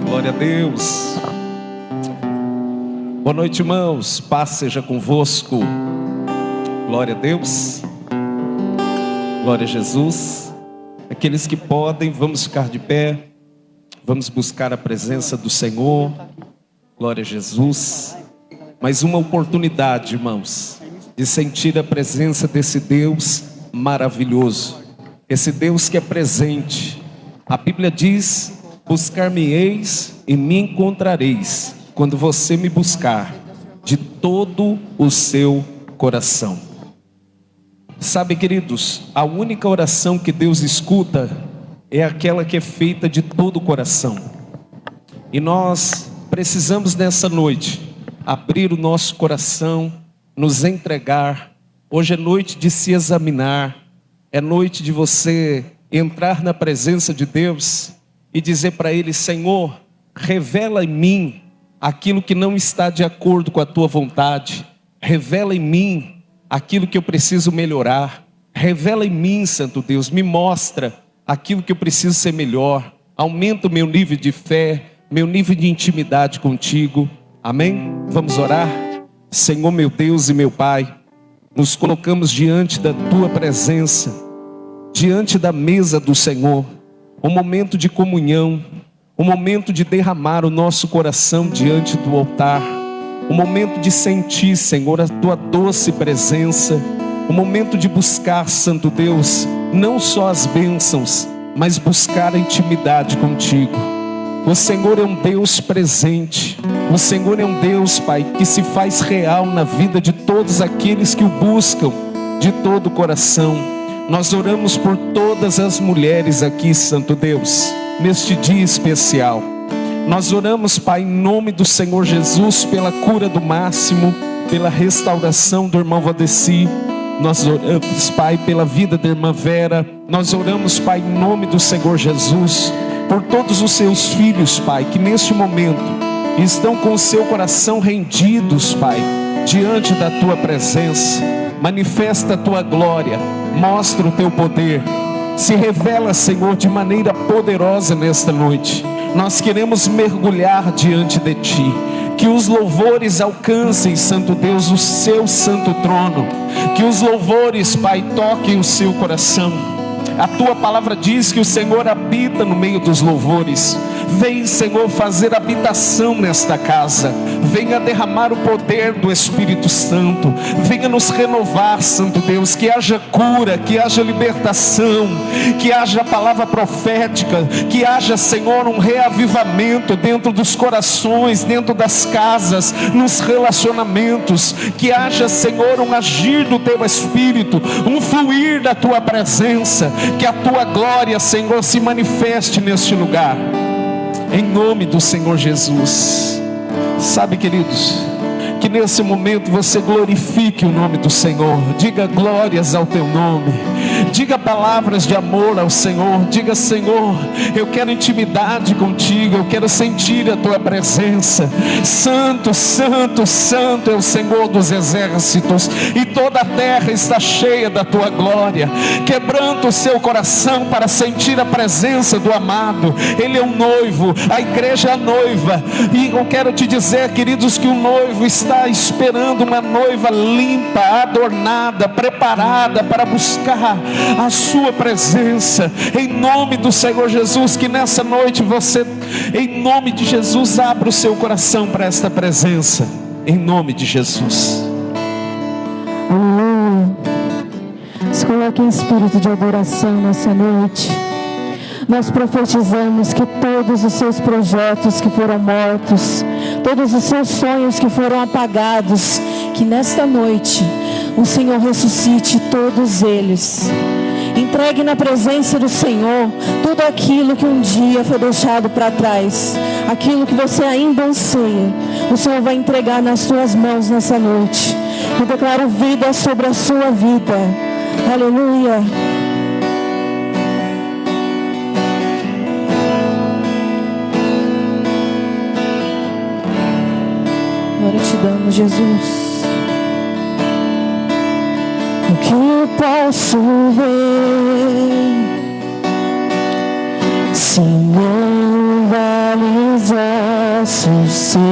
Glória a Deus. Boa noite, irmãos. Paz seja convosco. Glória a Deus. Glória a Jesus. Aqueles que podem, vamos ficar de pé. Vamos buscar a presença do Senhor. Glória a Jesus. Mais uma oportunidade, irmãos, de sentir a presença desse Deus maravilhoso. Esse Deus que é presente. A Bíblia diz: buscar-me-eis e me encontrareis, quando você me buscar de todo o seu coração. Sabe, queridos, a única oração que Deus escuta é aquela que é feita de todo o coração. E nós precisamos nessa noite abrir o nosso coração, nos entregar. Hoje é noite de se examinar, é noite de você entrar na presença de Deus e dizer para Ele: Senhor, revela em mim aquilo que não está de acordo com a Tua vontade. Revela em mim aquilo que eu preciso melhorar. Revela em mim, Santo Deus, me mostra aquilo que eu preciso ser melhor. Aumenta o meu nível de fé, meu nível de intimidade contigo. Amém? Vamos orar? Senhor, meu Deus e meu Pai, nos colocamos diante da Tua presença, diante da mesa do Senhor. Um momento de comunhão, um momento de derramar o nosso coração diante do altar, um momento de sentir, Senhor, a Tua doce presença, um momento de buscar, Santo Deus, não só as bênçãos, mas buscar a intimidade contigo. O Senhor é um Deus presente, o Senhor é um Deus, Pai, que se faz real na vida de todos aqueles que o buscam de todo o coração. Nós oramos por todas as mulheres aqui, Santo Deus, neste dia especial. Nós oramos, Pai, em nome do Senhor Jesus, pela cura do Máximo, pela restauração do irmão Valdeci. Nós oramos, Pai, pela vida da irmã Vera. Nós oramos, Pai, em nome do Senhor Jesus, por todos os seus filhos, Pai, que neste momento estão com o seu coração rendidos, Pai, diante da Tua presença. Manifesta a Tua glória, mostra o Teu poder, se revela, Senhor, de maneira poderosa nesta noite. Nós queremos mergulhar diante de Ti, que os louvores alcancem, Santo Deus, o Seu santo trono, que os louvores, Pai, toquem o seu coração. A Tua palavra diz que o Senhor habita no meio dos louvores. Vem, Senhor, fazer habitação nesta casa. Venha derramar o poder do Espírito Santo. Venha nos renovar, Santo Deus. Que haja cura, que haja libertação, que haja palavra profética, que haja, Senhor, um reavivamento dentro dos corações, dentro das casas, nos relacionamentos. Que haja, Senhor, um agir do Teu Espírito, um fluir da Tua presença. Que a Tua glória, Senhor, se manifeste neste lugar, em nome do Senhor Jesus. Sabe, queridos, que nesse momento você glorifique o nome do Senhor. Diga glórias ao Teu nome. Diga palavras de amor ao Senhor. Diga: Senhor, eu quero intimidade contigo, eu quero sentir a Tua presença. Santo, santo, santo é o Senhor dos exércitos, e toda a terra está cheia da Tua glória. Quebranta o seu coração para sentir a presença do amado. Ele é um noivo, a igreja é a noiva, e eu quero te dizer, queridos, que o noivo está esperando uma noiva limpa, adornada, preparada para buscar a sua presença. Em nome do Senhor Jesus, que nessa noite você, em nome de Jesus, abra o seu coração para esta presença, em nome de Jesus. Aleluia. Se coloque em espírito de adoração nessa noite. Nós profetizamos que todos os seus projetos que foram mortos, todos os seus sonhos que foram apagados, que nesta noite o Senhor ressuscite todos eles. Entregue na presença do Senhor tudo aquilo que um dia foi deixado para trás, aquilo que você ainda anseia. O Senhor vai entregar nas suas mãos nessa noite. Eu declaro vida sobre a sua vida. Aleluia. Glória te damos, Jesus. O que posso ver se não vales ossos secos?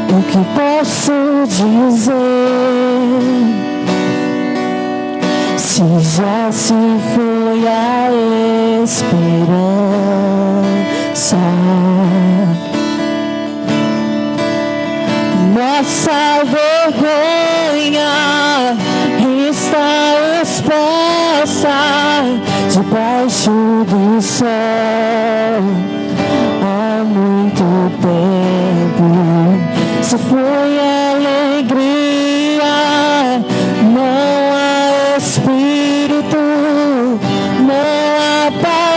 O que posso dizer se já se foi a esperança? Nossa vergonha está exposta debaixo do sol há muito tempo. Se foi alegria, não há espírito, não há palavra.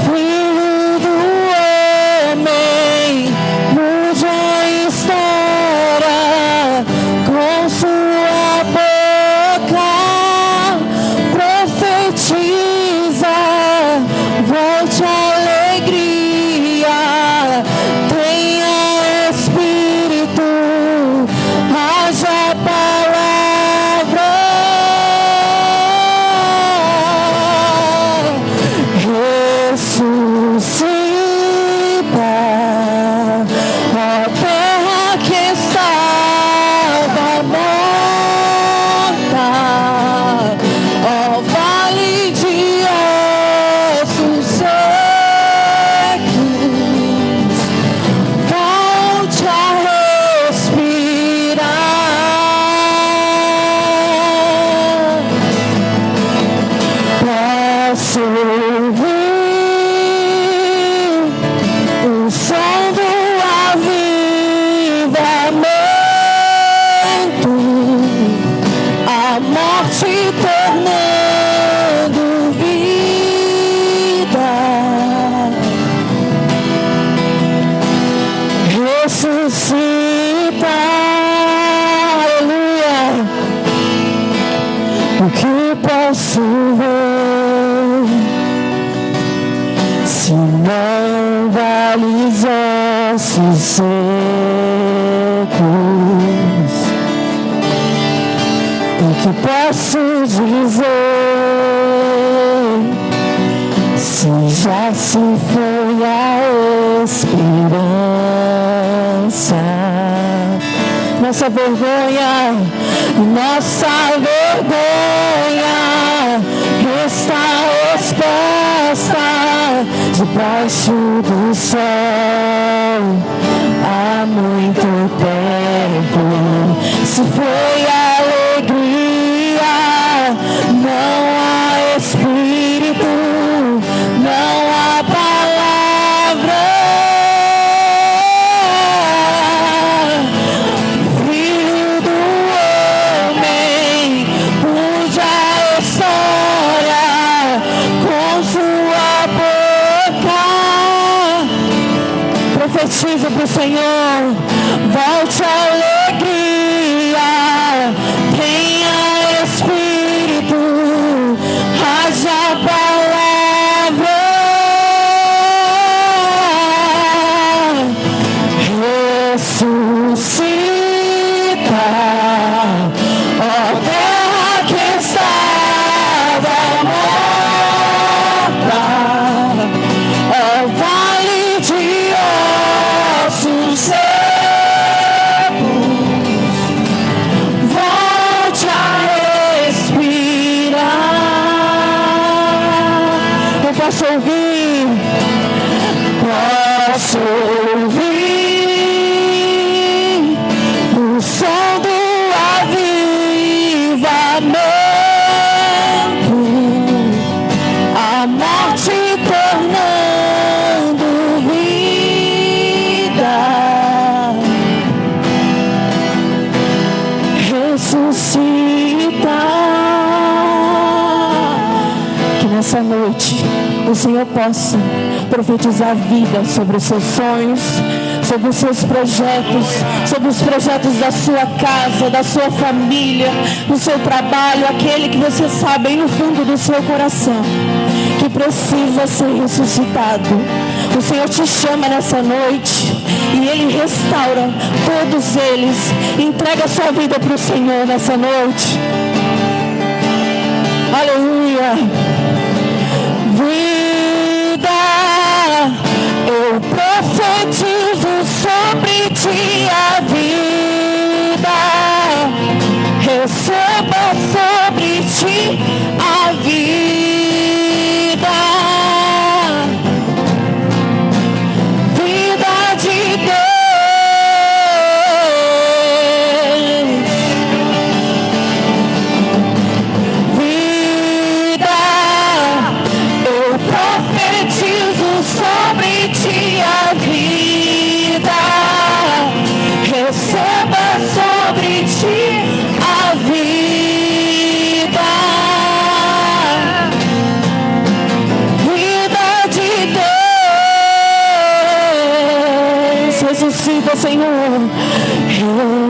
Filho do homem, mude a história com sua boca, profetiza, volte a alegria, tenha espírito, haja palavra. Ressuscita, ó terra que estava morta, ó vale de ossos secos, volte a respirar. Posso ouvir o som do avivamento, a morte tornando vida. Ressuscita, aleluia. O que posso ver se não vales ossos secos? O que posso dizer se já se foi a esperança? Nossa vergonha está exposta debaixo do sol há muito tempo. Se foi alegria, não há espírito, não há palavra. Filho do homem, mude a história com sua boca, profetiza pro Senhor, volte a alegria, tenha espírito, haja palavra. Ressuscita, ó terra que estava morta, ó vale de ossos secos, volte a respirar. Eu posso ouvir o som do avivamento, a morte tornando vida. Ressuscita. Que nessa noite o Senhor possa profetizar vida sobre os seus sonhos, sobre os seus projetos, sobre os projetos da sua casa, da sua família, do seu trabalho, aquele que você sabe aí no fundo do seu coração que precisa ser ressuscitado. O Senhor te chama nessa noite e Ele restaura todos eles. Entrega a sua vida para o Senhor nessa noite. Aleluia. Vida, eu profetizo sobre ti a vida. Receba sobre ti a vida. Senhor,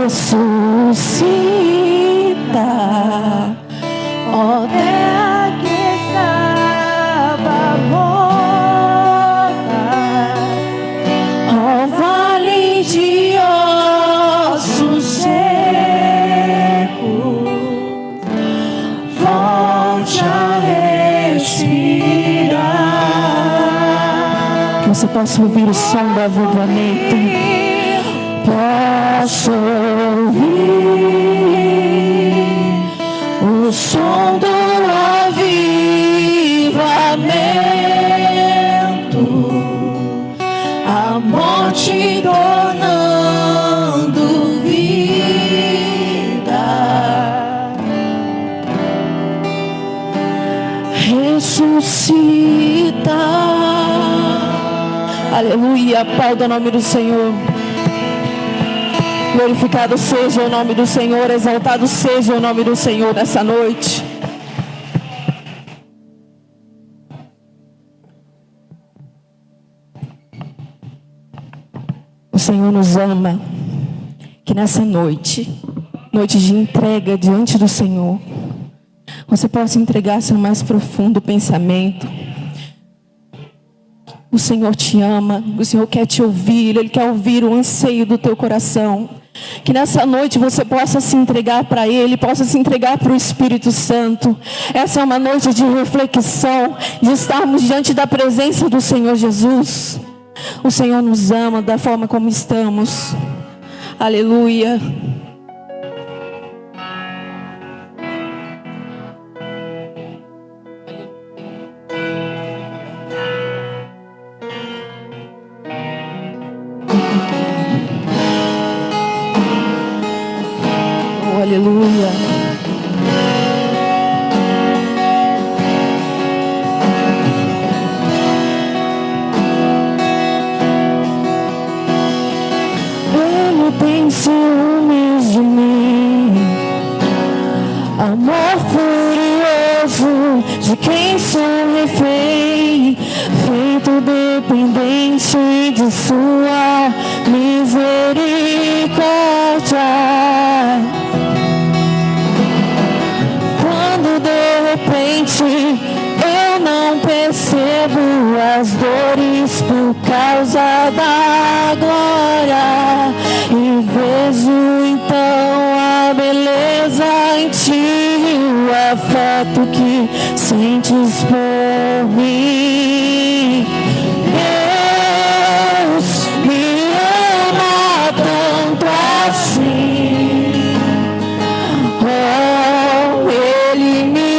ressuscita, ó terra que estava morta, ó vale de ossos secos, volte a respirar. Que você possa ouvir o som do avivamento. Posso ouvir o som do avivamento, a morte tornando vida, ressuscita. Aleluia, Pai, do nome do Senhor. Glorificado seja o nome do Senhor, exaltado seja o nome do Senhor nessa noite. O Senhor nos ama, que nessa noite, noite de entrega diante do Senhor, você possa entregar seu mais profundo pensamento. O Senhor te ama, o Senhor quer te ouvir, Ele quer ouvir o anseio do teu coração. Que nessa noite você possa se entregar para Ele, possa se entregar para o Espírito Santo. Essa é uma noite de reflexão, de estarmos diante da presença do Senhor Jesus. O Senhor nos ama da forma como estamos. Aleluia. Aleluia. Ele tem ciúmes de mim, amor furioso de quem sou refém, feito dependente de sua misericórdia. Eu não percebo as dores por causa da glória, e vejo então a beleza em ti, o afeto que sentes por mim. Deus me ama tanto assim, oh, Ele me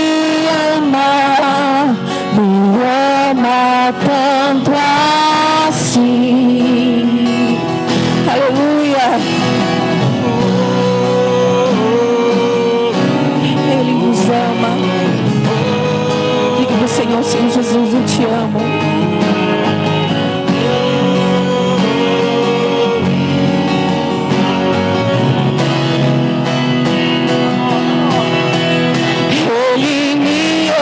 ama tanto assim. Aleluia. Ele nos ama. Diga do Senhor, Senhor Jesus, eu te amo. Ele me ama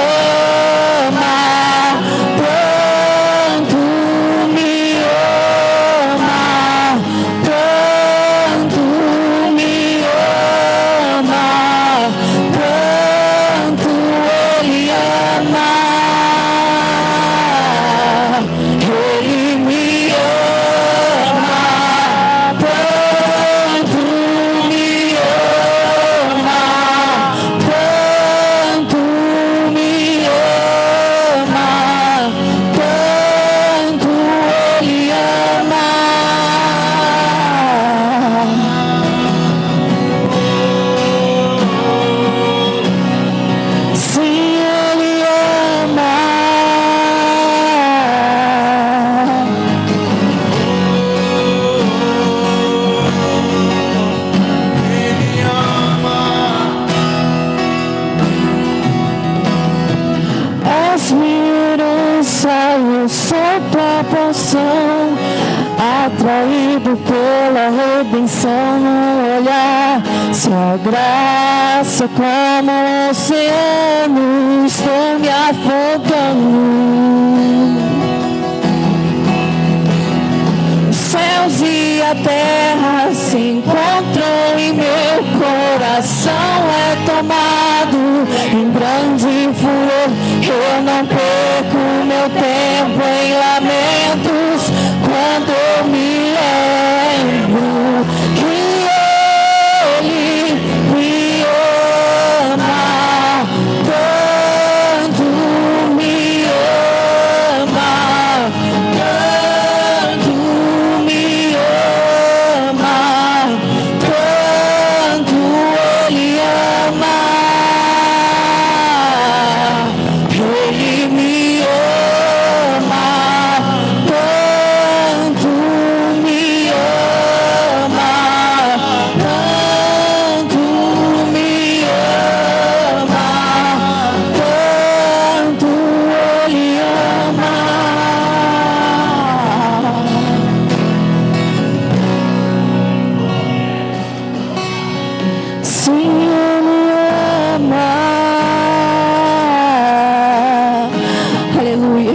sou tua porção, atraído pela redenção no olhar. Sua graça como um oceano, estou me afogando. Os céus e a terra se encontram e meu coração é tomado em grande furor. Eu não perco meu tempo em lamentos quando eu me lembro que Ele me ama, tanto me ama, tanto me ama, tanto Ele ama. Ele me ama, tanto me ama, tanto me ama, tanto Ele ama. Sim, Ele ama. Aleluia.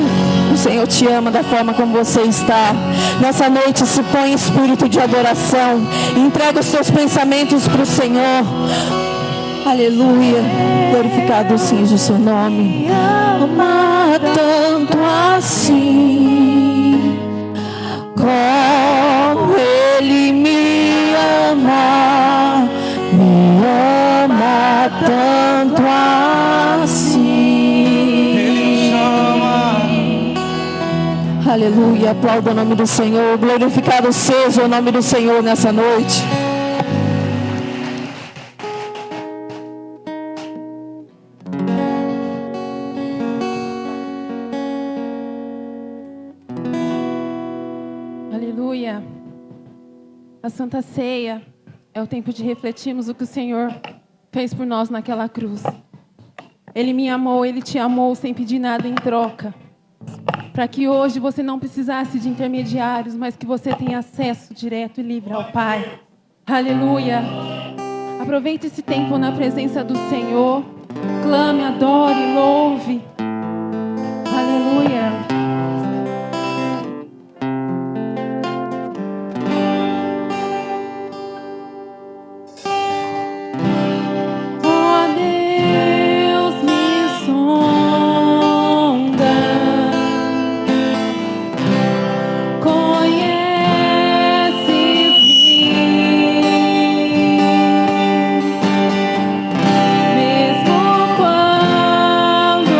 O Senhor te ama da forma como você está. Nessa noite se põe em espírito de adoração. Entrega os seus pensamentos para o Senhor. Aleluia. Glorificado seja o seu nome. Ama tanto assim como Ele me ama. Me ama tanto assim. Aleluia, aplauda o nome do Senhor. Glorificado seja o nome do Senhor nessa noite. Aleluia. A Santa Ceia é o tempo de refletirmos o que o Senhor fez por nós naquela cruz. Ele me amou, Ele te amou sem pedir nada em troca. Para que hoje você não precisasse de intermediários, mas que você tenha acesso direto e livre ao Pai. Aleluia. Aproveite esse tempo na presença do Senhor. Clame, adore, louve. Aleluia. Mesmo quando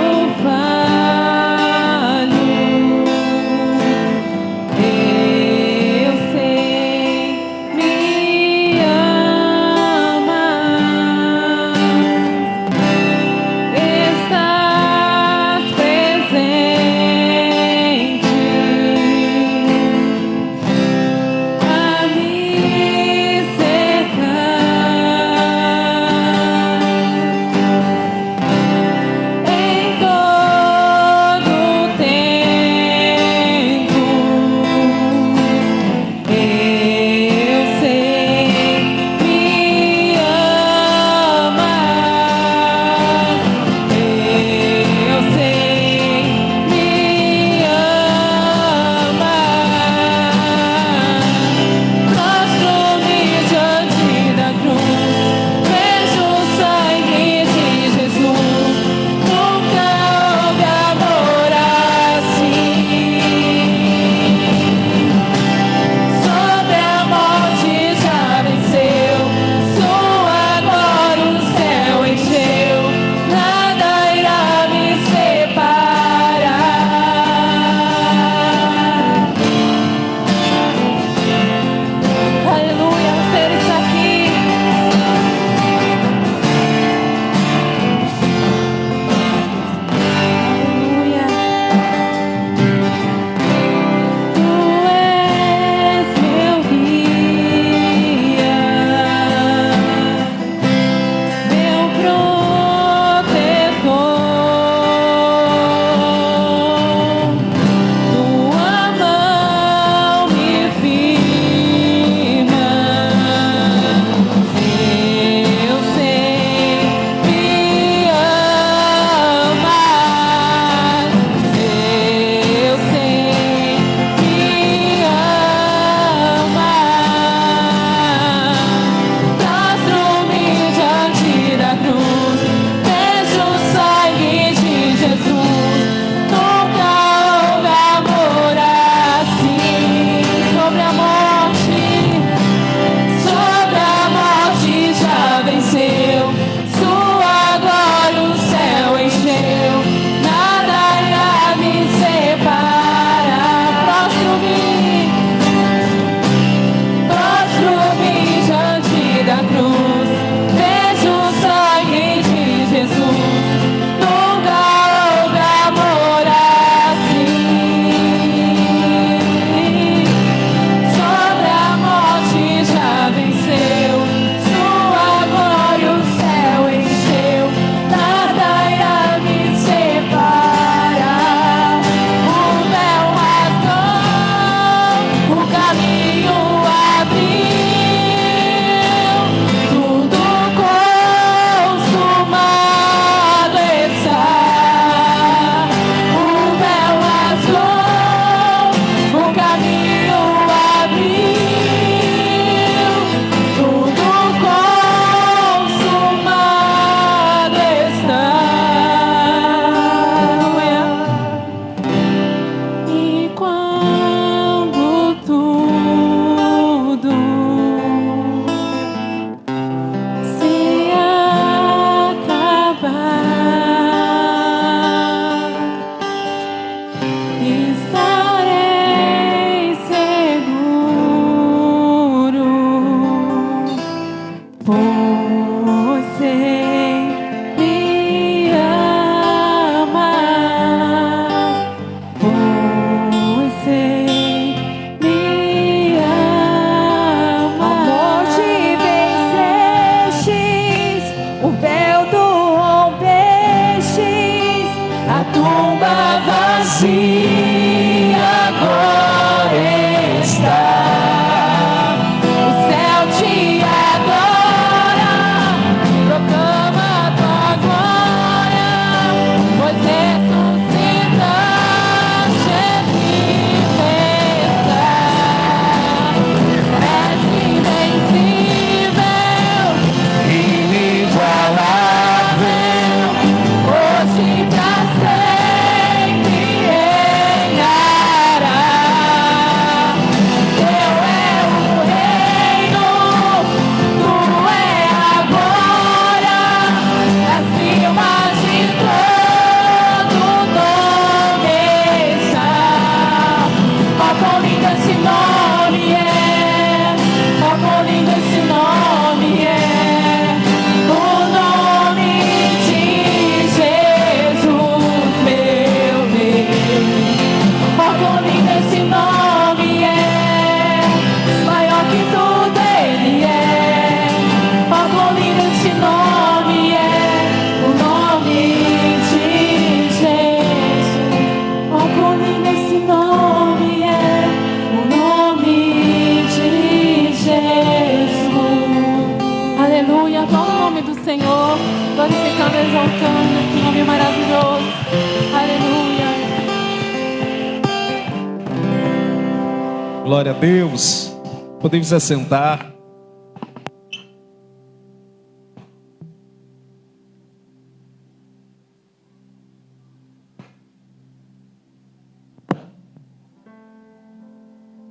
Glória a Deus. Podemos assentar.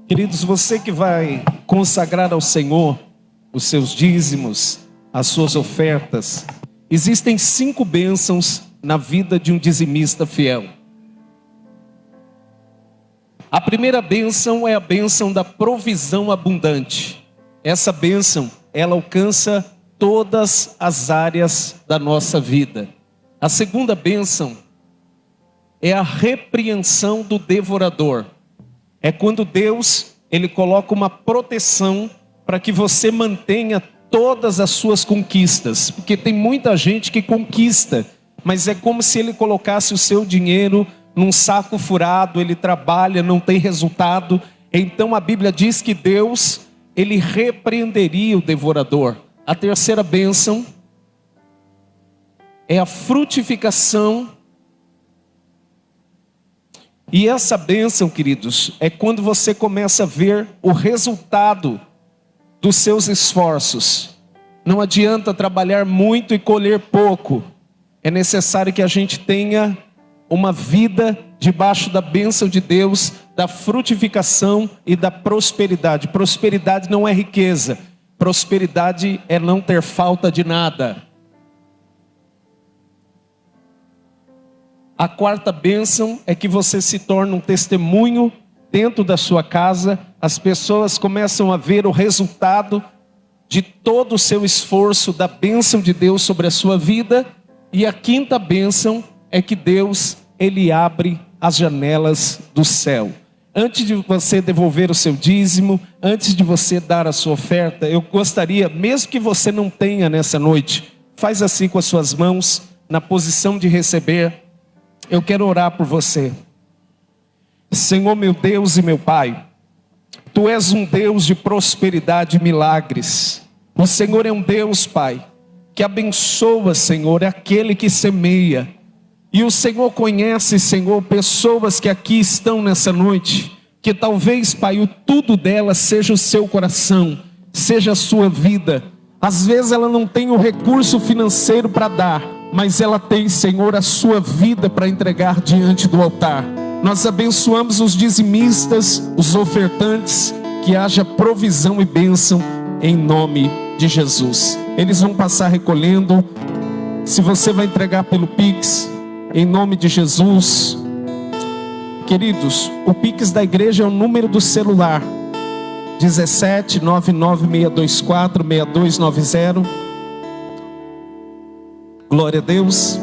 Queridos, você que vai consagrar ao Senhor os seus dízimos, as suas ofertas, existem 5 bênçãos na vida de um dizimista fiel. A primeira bênção é a bênção da provisão abundante. Essa bênção, ela alcança todas as áreas da nossa vida. A segunda bênção é a repreensão do devorador. É quando Deus, Ele coloca uma proteção para que você mantenha todas as suas conquistas. Porque tem muita gente que conquista, mas é como se Ele colocasse o seu dinheiro num saco furado, ele trabalha, não tem resultado. Então a Bíblia diz que Deus, Ele repreenderia o devorador. A terceira bênção é a frutificação. E essa bênção, queridos, é quando você começa a ver o resultado dos seus esforços. Não adianta trabalhar muito e colher pouco. É necessário que a gente tenha uma vida debaixo da bênção de Deus, da frutificação e da prosperidade. Prosperidade não é riqueza. Prosperidade é não ter falta de nada. A quarta bênção é que você se torna um testemunho dentro da sua casa. As pessoas começam a ver o resultado de todo o seu esforço, da bênção de Deus sobre a sua vida. E a quinta bênção é que Deus, Ele abre as janelas do céu. Antes de você devolver o seu dízimo, antes de você dar a sua oferta, eu gostaria, mesmo que você não tenha nessa noite, faz assim com as suas mãos, na posição de receber. Eu quero orar por você. Senhor, meu Deus e meu Pai, Tu és um Deus de prosperidade e milagres. O Senhor é um Deus, Pai, que abençoa, Senhor, é aquele que semeia. E o Senhor conhece, Senhor, pessoas que aqui estão nessa noite, que talvez, Pai, o tudo dela seja o seu coração, seja a sua vida. Às vezes ela não tem o recurso financeiro para dar, mas ela tem, Senhor, a sua vida para entregar diante do altar. Nós abençoamos os dizimistas, os ofertantes, que haja provisão e bênção em nome de Jesus. Eles vão passar recolhendo. Se você vai entregar pelo Pix, em nome de Jesus. Queridos, o Pix da igreja é o número do celular 17 99624 6290. Glória a Deus.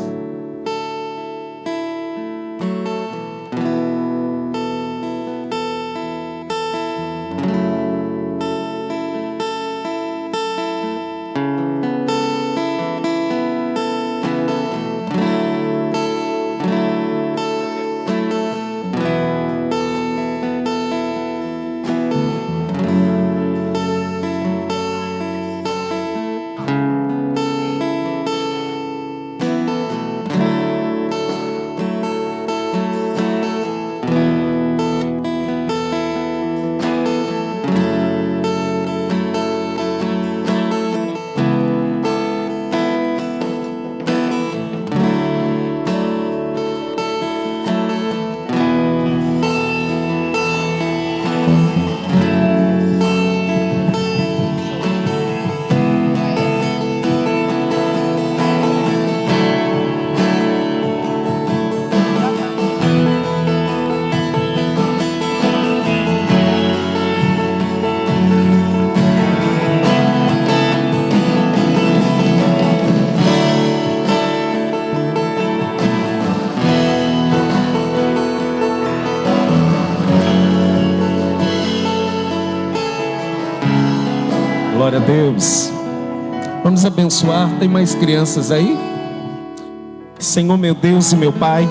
Glória a Deus. Vamos abençoar. Tem mais crianças aí? Senhor, meu Deus e meu Pai,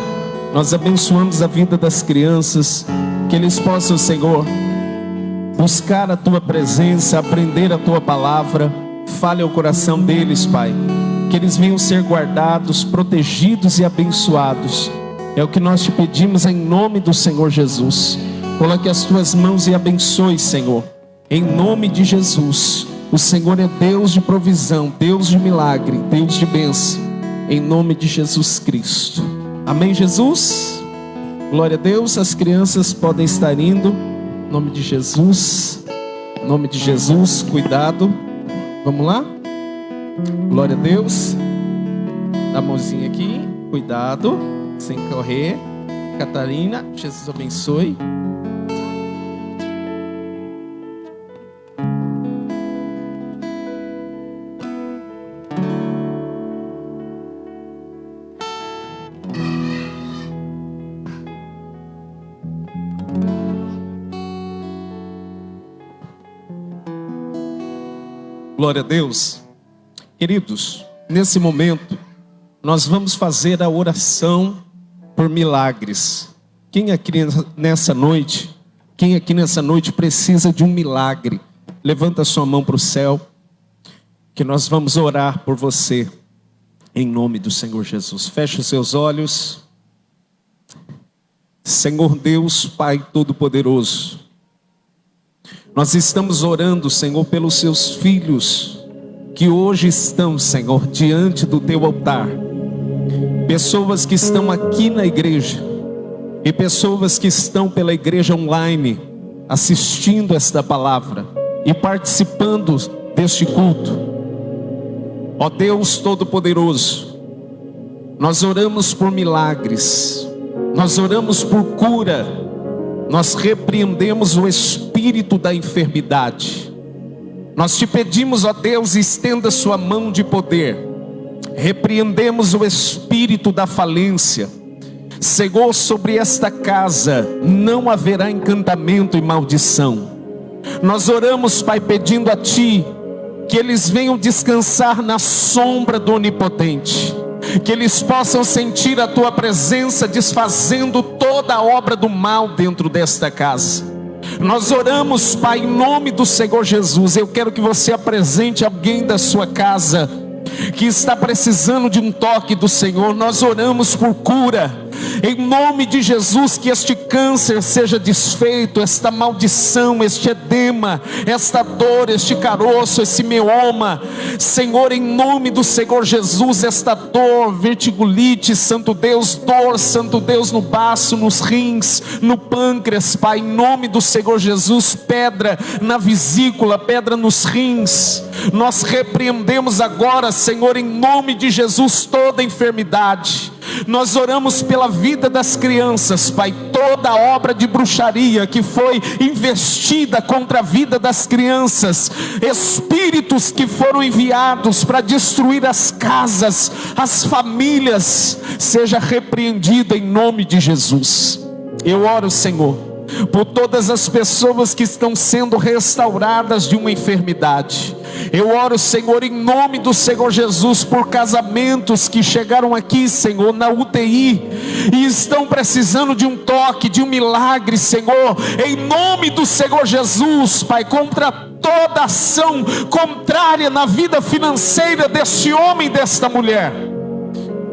nós abençoamos a vida das crianças, que eles possam, Senhor, buscar a Tua presença, aprender a Tua palavra. Fale ao coração deles, Pai, que eles venham ser guardados, protegidos e abençoados. É o que nós te pedimos em nome do Senhor Jesus. Coloque as tuas mãos e abençoe, Senhor. Em nome de Jesus. O Senhor é Deus de provisão, Deus de milagre, Deus de bênção. Em nome de Jesus Cristo. Amém, Jesus? Glória a Deus. As crianças podem estar indo. Em nome de Jesus. Em nome de Jesus. Cuidado. Vamos lá? Glória a Deus. Dá a mãozinha aqui. Cuidado. Sem correr. Catarina, Jesus abençoe. Glória a Deus. Queridos, nesse momento nós vamos fazer a oração por milagres. Quem aqui nessa noite precisa de um milagre? Levanta sua mão para o céu, que nós vamos orar por você, em nome do Senhor Jesus. Feche os seus olhos. Senhor Deus, Pai Todo-Poderoso, nós estamos orando, Senhor, pelos seus filhos, que hoje estão, Senhor, diante do teu altar. Pessoas que estão aqui na igreja, e pessoas que estão pela igreja online, assistindo esta palavra, e participando deste culto. Ó Deus Todo-Poderoso, nós oramos por milagres, nós oramos por cura, nós repreendemos o espírito da enfermidade. Nós te pedimos, ó Deus, estenda sua mão de poder. Repreendemos o espírito da falência. Senhor, sobre esta casa não haverá encantamento e maldição. Nós oramos, Pai, pedindo a Ti que eles venham descansar na sombra do Onipotente, que eles possam sentir a Tua presença desfazendo toda a obra do mal dentro desta casa. Nós oramos, Pai, em nome do Senhor Jesus. Eu quero que você apresente alguém da sua casa que está precisando de um toque do Senhor. Nós oramos por cura. Em nome de Jesus, que este câncer seja desfeito, esta maldição, este edema, esta dor, este caroço, esse mioma. Senhor, em nome do Senhor Jesus, esta dor, vertigulite, Santo Deus, dor, Santo Deus, no baço, nos rins, no pâncreas, Pai, em nome do Senhor Jesus, pedra na vesícula, pedra nos rins. Nós repreendemos agora, Senhor, em nome de Jesus, toda enfermidade. Nós oramos pela vida das crianças, Pai, toda obra de bruxaria que foi investida contra a vida das crianças, espíritos que foram enviados para destruir as casas, as famílias, seja repreendido em nome de Jesus. Eu oro, Senhor, por todas as pessoas que estão sendo restauradas de uma enfermidade. Eu oro, Senhor, em nome do Senhor Jesus, por casamentos que chegaram aqui, Senhor, na UTI, e estão precisando de um toque, de um milagre, Senhor, em nome do Senhor Jesus, Pai, contra toda ação contrária na vida financeira deste homem e desta mulher.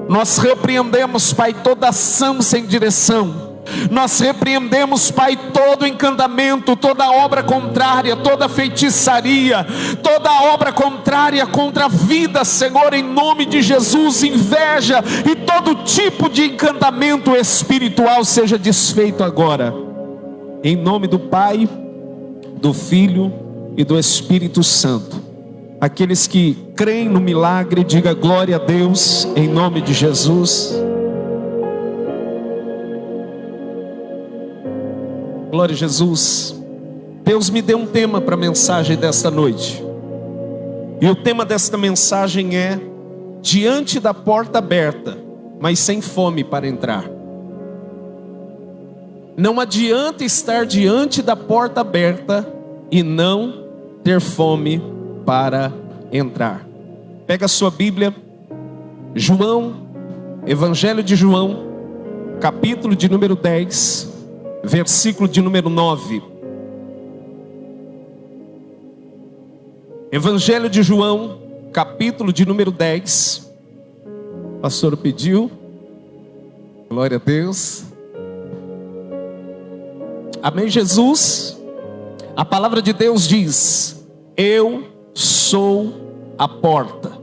Nós repreendemos, Pai, toda ação sem direção. Nós repreendemos, Pai, todo encantamento, toda obra contrária, toda feitiçaria, toda obra contrária contra a vida, Senhor, em nome de Jesus. Inveja e todo tipo de encantamento espiritual seja desfeito agora, em nome do Pai, do Filho e do Espírito Santo. Aqueles que creem no milagre, diga glória a Deus, em nome de Jesus. Glória a Jesus. Deus me deu um tema para a mensagem desta noite. E o tema desta mensagem é: diante da porta aberta, mas sem fome para entrar. Não adianta estar diante da porta aberta e não ter fome para entrar. Pega a sua Bíblia, João, Evangelho de João, capítulo de número 10, versículo de número 9. Evangelho de João, capítulo de número 10. O pastor pediu. Glória a Deus. Amém, Jesus? A palavra de Deus diz: eu sou a porta.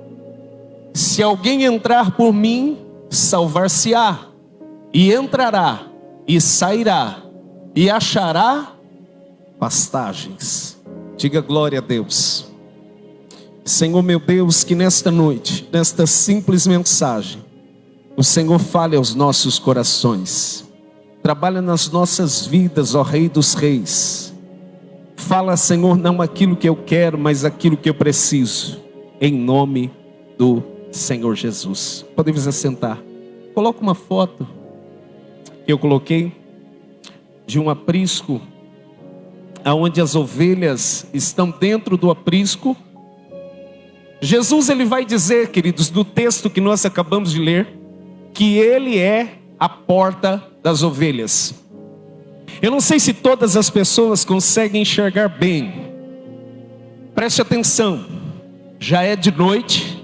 Se alguém entrar por mim, salvar-se-á, e entrará, e sairá, e achará pastagens. Diga glória a Deus. Senhor meu Deus, que nesta noite, nesta simples mensagem, o Senhor fale aos nossos corações. Trabalha nas nossas vidas, ó Rei dos Reis. Fala, Senhor, não aquilo que eu quero, mas aquilo que eu preciso. Em nome do Senhor Jesus. Podemos assentar. Coloca uma foto que eu coloquei de um aprisco, onde as ovelhas estão dentro do aprisco. Jesus, ele vai dizer, queridos, do texto que nós acabamos de ler, que ele é a porta das ovelhas. Eu não sei se todas as pessoas conseguem enxergar bem. Preste atenção. Já é de noite.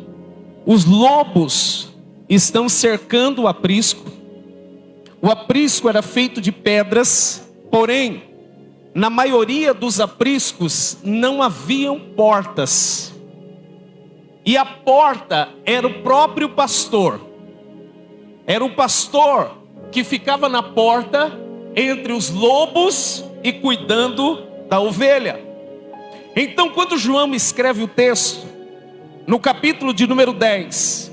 Os lobos estão cercando o aprisco. O aprisco era feito de pedras, porém, na maioria dos apriscos não haviam portas. E a porta era o próprio pastor. Era o pastor que ficava na porta entre os lobos e cuidando da ovelha. Então, quando João escreve o texto, no capítulo de número 10,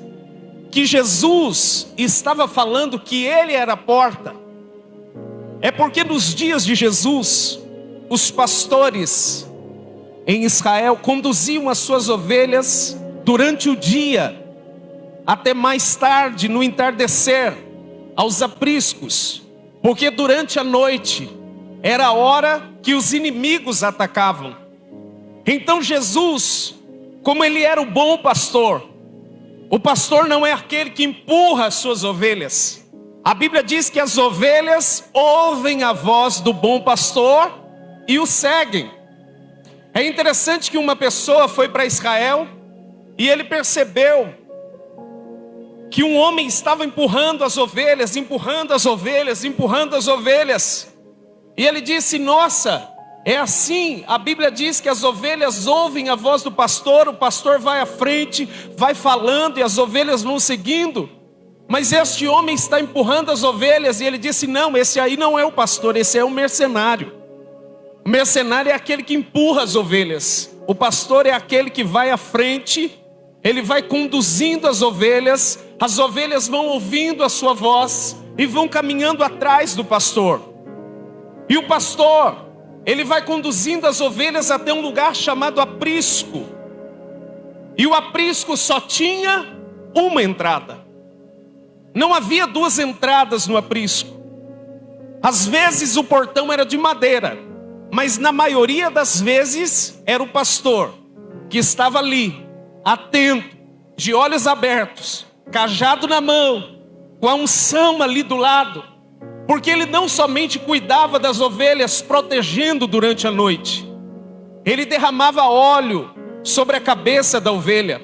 que Jesus estava falando que ele era a porta, é porque nos dias de Jesus, os pastores em Israel conduziam as suas ovelhas durante o dia, até mais tarde, no entardecer, aos apriscos, porque durante a noite era a hora que os inimigos atacavam. Então Jesus, como ele era o bom pastor, o pastor não é aquele que empurra as suas ovelhas. A Bíblia diz que as ovelhas ouvem a voz do bom pastor e o seguem. É interessante que uma pessoa foi para Israel e ele percebeu que um homem estava empurrando as ovelhas, empurrando as ovelhas, empurrando as ovelhas. E ele disse: nossa, é assim. A Bíblia diz que as ovelhas ouvem a voz do pastor, o pastor vai à frente, vai falando e as ovelhas vão seguindo. Mas este homem está empurrando as ovelhas. E ele disse: não, esse aí não é o pastor, esse é o mercenário. O mercenário é aquele que empurra as ovelhas. O pastor é aquele que vai à frente, ele vai conduzindo as ovelhas vão ouvindo a sua voz e vão caminhando atrás do pastor. E o pastor, ele vai conduzindo as ovelhas até um lugar chamado aprisco. E o aprisco só tinha uma entrada. Não havia duas entradas no aprisco. Às vezes o portão era de madeira, mas na maioria das vezes era o pastor que estava ali, atento, de olhos abertos, cajado na mão, com a unção ali do lado, porque ele não somente cuidava das ovelhas, protegendo durante a noite, ele derramava óleo sobre a cabeça da ovelha,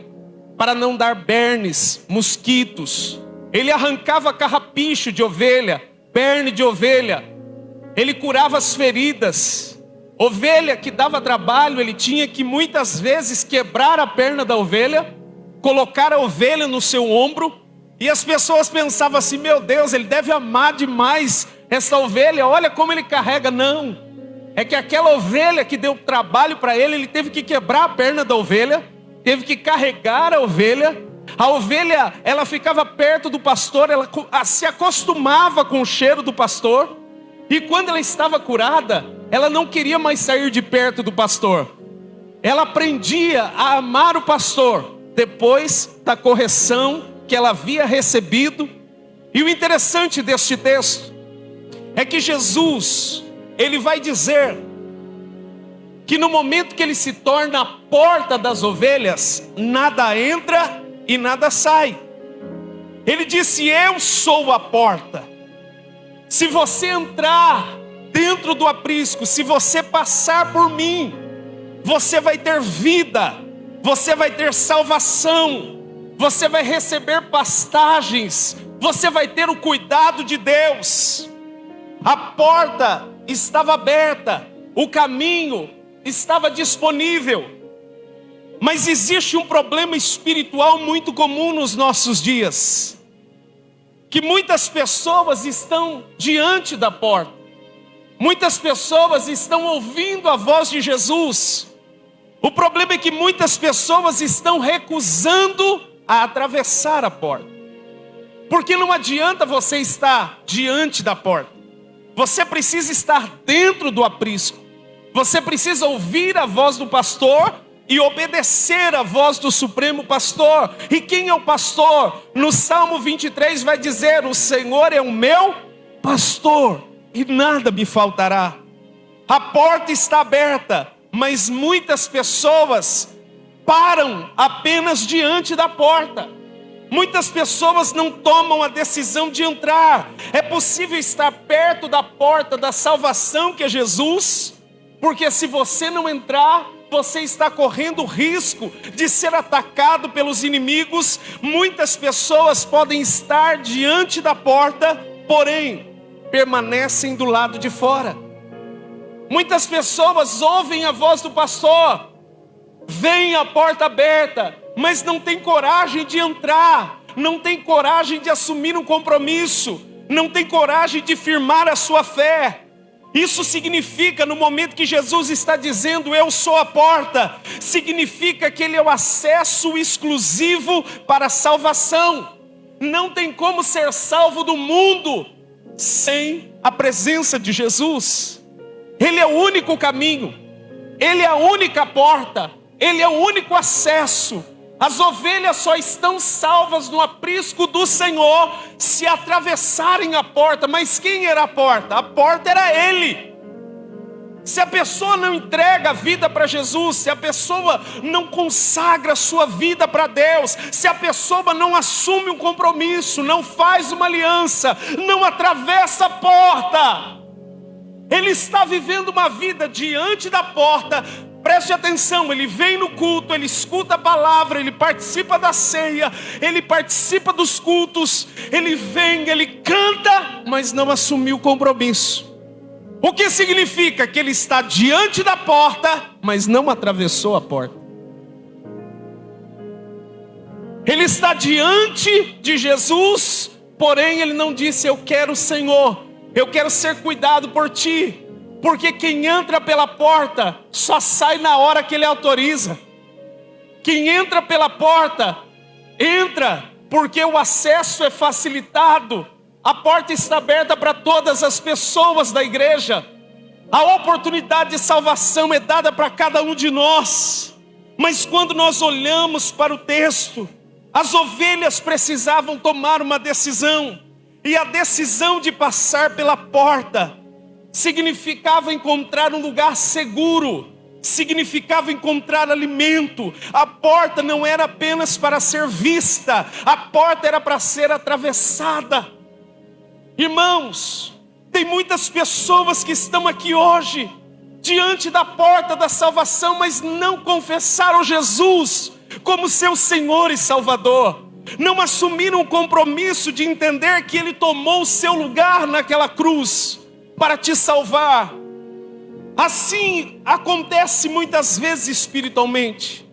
para não dar bernes, mosquitos. Ele arrancava carrapicho de ovelha, berne de ovelha. Ele curava as feridas. Ovelha que dava trabalho, ele tinha que muitas vezes quebrar a perna da ovelha, colocar a ovelha no seu ombro. E as pessoas pensavam assim: meu Deus, ele deve amar demais essa ovelha, olha como ele carrega. Não, é que aquela ovelha que deu trabalho para ele, ele teve que quebrar a perna da ovelha, teve que carregar a ovelha. A ovelha, ela ficava perto do pastor, ela se acostumava com o cheiro do pastor. E quando ela estava curada, ela não queria mais sair de perto do pastor. Ela aprendia a amar o pastor, depois da correção que ela havia recebido. E o interessante deste texto é que Jesus, ele vai dizer que no momento que ele se torna a porta das ovelhas, nada entra e nada sai. Ele disse: eu sou a porta. Se você entrar dentro do aprisco, se você passar por mim, você vai ter vida, você vai ter salvação, você vai receber pastagens, você vai ter o cuidado de Deus. A porta estava aberta, o caminho estava disponível. Mas existe um problema espiritual muito comum nos nossos dias, que muitas pessoas estão diante da porta, muitas pessoas estão ouvindo a voz de Jesus. O problema é que muitas pessoas estão recusando a atravessar a porta, porque não adianta você estar diante da porta, você precisa estar dentro do aprisco, você precisa ouvir a voz do pastor e obedecer a voz do Supremo Pastor. E quem é o pastor? No Salmo 23 vai dizer: o Senhor é o meu pastor e nada me faltará. A porta está aberta, mas muitas pessoas param apenas diante da porta. Muitas pessoas não tomam a decisão de entrar. É possível estar perto da porta da salvação, que é Jesus, porque se você não entrar, você está correndo o risco de ser atacado pelos inimigos. Muitas pessoas podem estar diante da porta, porém permanecem do lado de fora. Muitas pessoas ouvem a voz do pastor, veem a porta aberta, mas não tem coragem de entrar, não tem coragem de assumir um compromisso, não tem coragem de firmar a sua fé. Isso significa, no momento que Jesus está dizendo eu sou a porta, significa que Ele é o acesso exclusivo para a salvação. Não tem como ser salvo do mundo sem a presença de Jesus. Ele é o único caminho, Ele é a única porta, Ele é o único acesso. As ovelhas só estão salvas no aprisco do Senhor se atravessarem a porta. Mas quem era a porta? A porta era Ele. Se a pessoa não entrega a vida para Jesus, se a pessoa não consagra a sua vida para Deus, se a pessoa não assume um compromisso, não faz uma aliança, não atravessa a porta, ele está vivendo uma vida diante da porta. Preste atenção, ele vem no culto, ele escuta a palavra, ele participa da ceia, ele participa dos cultos, ele vem, ele canta, mas não assumiu o compromisso. O que significa? Que ele está diante da porta, mas não atravessou a porta. Ele está diante de Jesus, porém ele não disse: eu quero o Senhor, eu quero ser cuidado por ti. Porque quem entra pela porta só sai na hora que Ele autoriza. Quem entra pela porta, entra porque o acesso é facilitado. A porta está aberta para todas as pessoas da igreja. A oportunidade de salvação é dada para cada um de nós. Mas quando nós olhamos para o texto, as ovelhas precisavam tomar uma decisão. E a decisão de passar pela porta significava encontrar um lugar seguro, significava encontrar alimento. A porta não era apenas para ser vista, a porta era para ser atravessada. Irmãos, tem muitas pessoas que estão aqui hoje, diante da porta da salvação, mas não confessaram Jesus como seu Senhor e Salvador. Não assumiram o compromisso de entender que Ele tomou o seu lugar naquela cruz para te salvar. Assim acontece muitas vezes espiritualmente.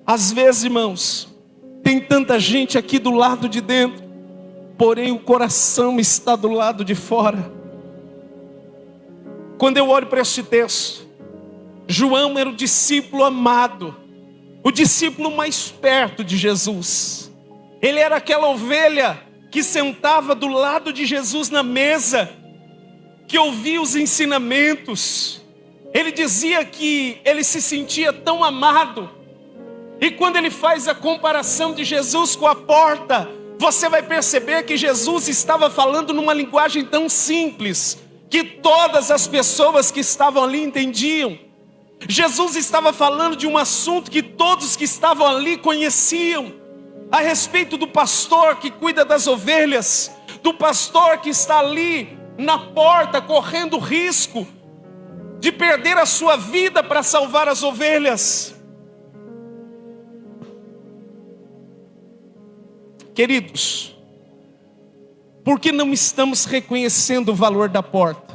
Às vezes, irmãos, tem tanta gente aqui do lado de dentro, porém o coração está do lado de fora. Quando eu olho para este texto, João era o discípulo amado, o discípulo mais perto de Jesus. Ele era aquela ovelha que sentava do lado de Jesus na mesa, que ouvia os ensinamentos. Ele dizia que ele se sentia tão amado. E quando ele faz a comparação de Jesus com a porta, você vai perceber que Jesus estava falando numa linguagem tão simples, que todas as pessoas que estavam ali entendiam. Jesus estava falando de um assunto que todos que estavam ali conheciam, a respeito do pastor que cuida das ovelhas, do pastor que está ali na porta, correndo risco de perder a sua vida para salvar as ovelhas. Queridos, por que não estamos reconhecendo o valor da porta?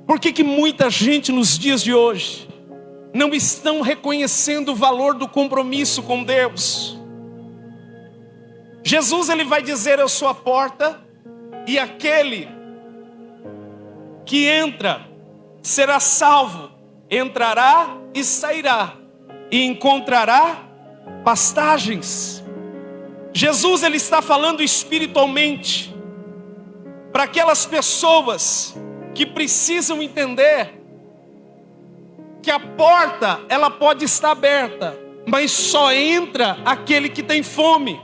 Por que muita gente nos dias de hoje não estão reconhecendo o valor do compromisso com Deus? Jesus, ele vai dizer: eu sou a porta, e aquele que entra será salvo, entrará e sairá, e encontrará pastagens. Jesus, ele está falando espiritualmente para aquelas pessoas que precisam entender que a porta, ela pode estar aberta, mas só entra aquele que tem fome.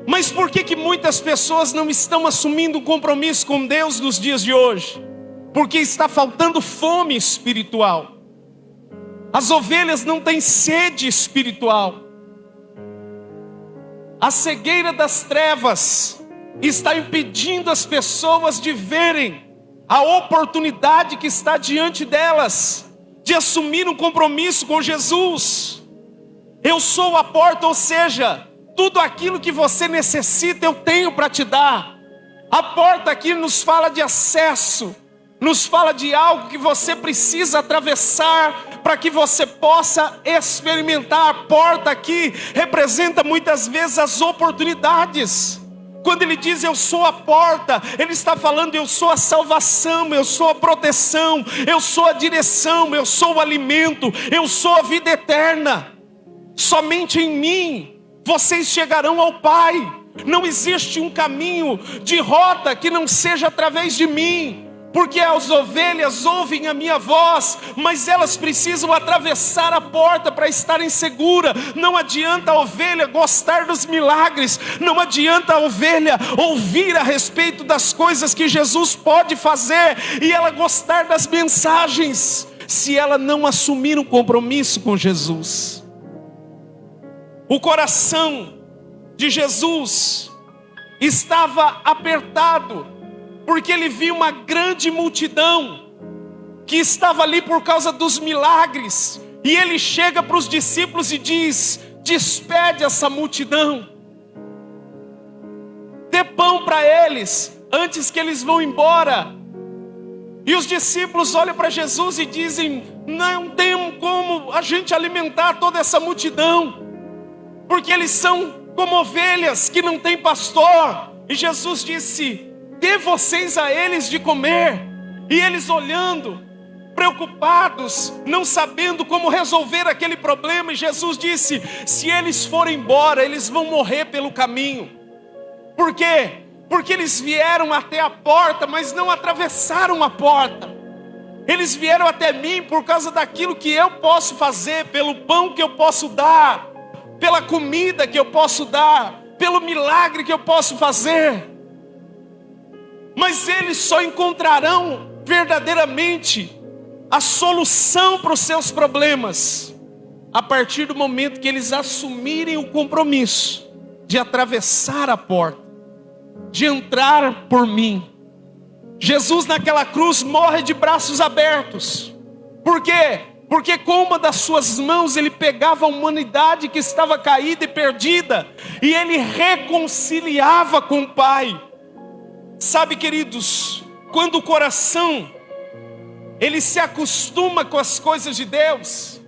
Mas por que muitas pessoas não estão assumindo um compromisso com Deus nos dias de hoje? Porque está faltando fome espiritual. As ovelhas não têm sede espiritual. A cegueira das trevas está impedindo as pessoas de verem a oportunidade que está diante delas, de assumir um compromisso com Jesus. Eu sou a porta, ou seja, tudo aquilo que você necessita eu tenho para te dar. A porta aqui nos fala de acesso, nos fala de algo que você precisa atravessar para que você possa experimentar. A porta aqui representa muitas vezes as oportunidades. Quando ele diz eu sou a porta, ele está falando eu sou a salvação, eu sou a proteção, eu sou a direção, eu sou o alimento, eu sou a vida eterna. Somente em mim vocês chegarão ao Pai. Não existe um caminho de rota que não seja através de mim. Porque as ovelhas ouvem a minha voz, mas elas precisam atravessar a porta para estarem seguras. Não adianta a ovelha gostar dos milagres, não adianta a ovelha ouvir a respeito das coisas que Jesus pode fazer e ela gostar das mensagens, se ela não assumir um compromisso com Jesus. O coração de Jesus estava apertado, porque ele viu uma grande multidão que estava ali por causa dos milagres. E ele chega para os discípulos e diz: despede essa multidão, dê pão para eles, antes que eles vão embora. E os discípulos olham para Jesus e dizem: não tem como a gente alimentar toda essa multidão, porque eles são como ovelhas que não têm pastor. E Jesus disse: dê vocês a eles de comer. E eles olhando, preocupados, não sabendo como resolver aquele problema. E Jesus disse: se eles forem embora, eles vão morrer pelo caminho. Por quê? Porque eles vieram até a porta, mas não atravessaram a porta. Eles vieram até mim por causa daquilo que eu posso fazer, pelo pão que eu posso dar, pela comida que eu posso dar, pelo milagre que eu posso fazer. Mas eles só encontrarão verdadeiramente a solução para os seus problemas a partir do momento que eles assumirem o compromisso de atravessar a porta, de entrar por mim. Jesus naquela cruz morre de braços abertos. Por quê? Porque com uma das suas mãos ele pegava a humanidade que estava caída e perdida, e ele reconciliava com o Pai. Sabe, queridos, quando o coração ele se acostuma com as coisas de Deus,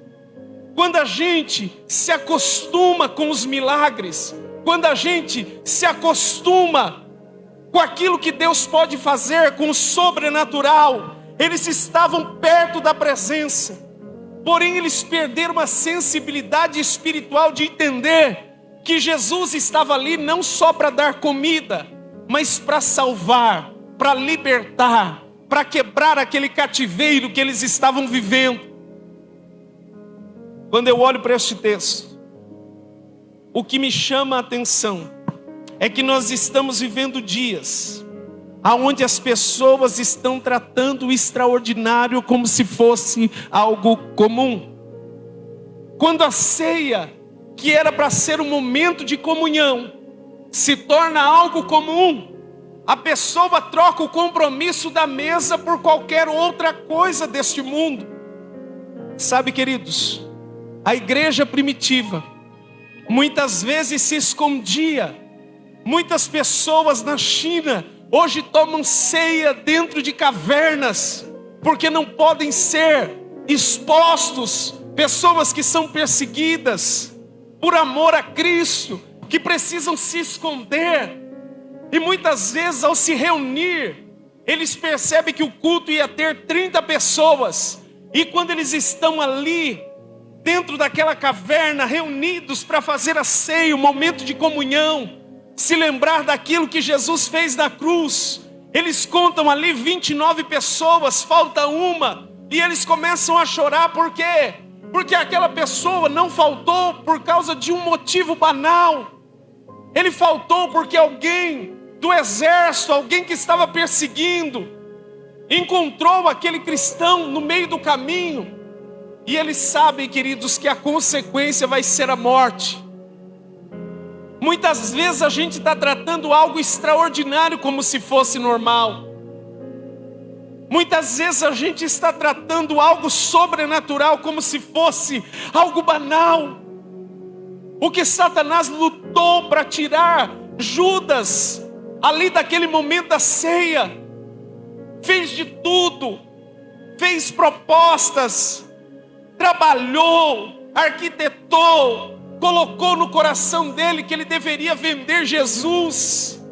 quando a gente se acostuma com os milagres, quando a gente se acostuma com aquilo que Deus pode fazer, com o sobrenatural, eles estavam perto da presença, porém eles perderam a sensibilidade espiritual de entender que Jesus estava ali não só para dar comida, mas para salvar, para libertar, para quebrar aquele cativeiro que eles estavam vivendo. Quando eu olho para este texto, o que me chama a atenção é que nós estamos vivendo dias onde as pessoas estão tratando o extraordinário como se fosse algo comum. Quando a ceia, que era para ser um momento de comunhão, se torna algo comum, a pessoa troca o compromisso da mesa por qualquer outra coisa deste mundo. Sabe, queridos, a igreja primitiva muitas vezes se escondia. Muitas pessoas na China hoje tomam ceia dentro de cavernas, porque não podem ser expostos. Pessoas que são perseguidas por amor a Cristo, que precisam se esconder. E muitas vezes, ao se reunir, eles percebem que o culto ia ter 30 pessoas. E quando eles estão ali, dentro daquela caverna, reunidos para fazer a ceia, o momento de comunhão, se lembrar daquilo que Jesus fez na cruz, eles contam ali 29 pessoas, falta uma, e eles começam a chorar. Por quê? Porque aquela pessoa não faltou por causa de um motivo banal. Ele faltou porque alguém do exército, alguém que estava perseguindo, encontrou aquele cristão no meio do caminho. E eles sabem, queridos, que a consequência vai ser a morte. Muitas vezes a gente está tratando algo extraordinário como se fosse normal. Muitas vezes a gente está tratando algo sobrenatural como se fosse algo banal. O que Satanás lutou para tirar Judas ali daquele momento da ceia, fez de tudo, fez propostas, trabalhou, arquitetou, colocou no coração dele que ele deveria vender Jesus.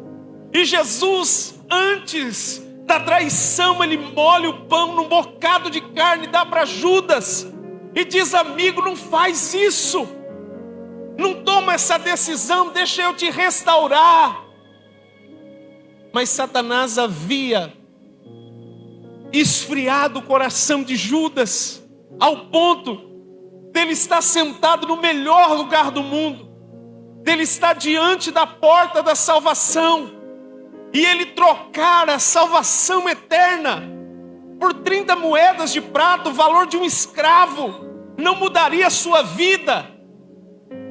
E Jesus, antes da traição, ele molha o pão num bocado de carne e dá para Judas. E diz: amigo, não faz isso. Não toma essa decisão, deixa eu te restaurar. Mas Satanás havia esfriado o coração de Judas, ao ponto dele estar sentado no melhor lugar do mundo, dele estar diante da porta da salvação, e ele trocar a salvação eterna por 30 moedas de prata, o valor de um escravo. Não mudaria a sua vida,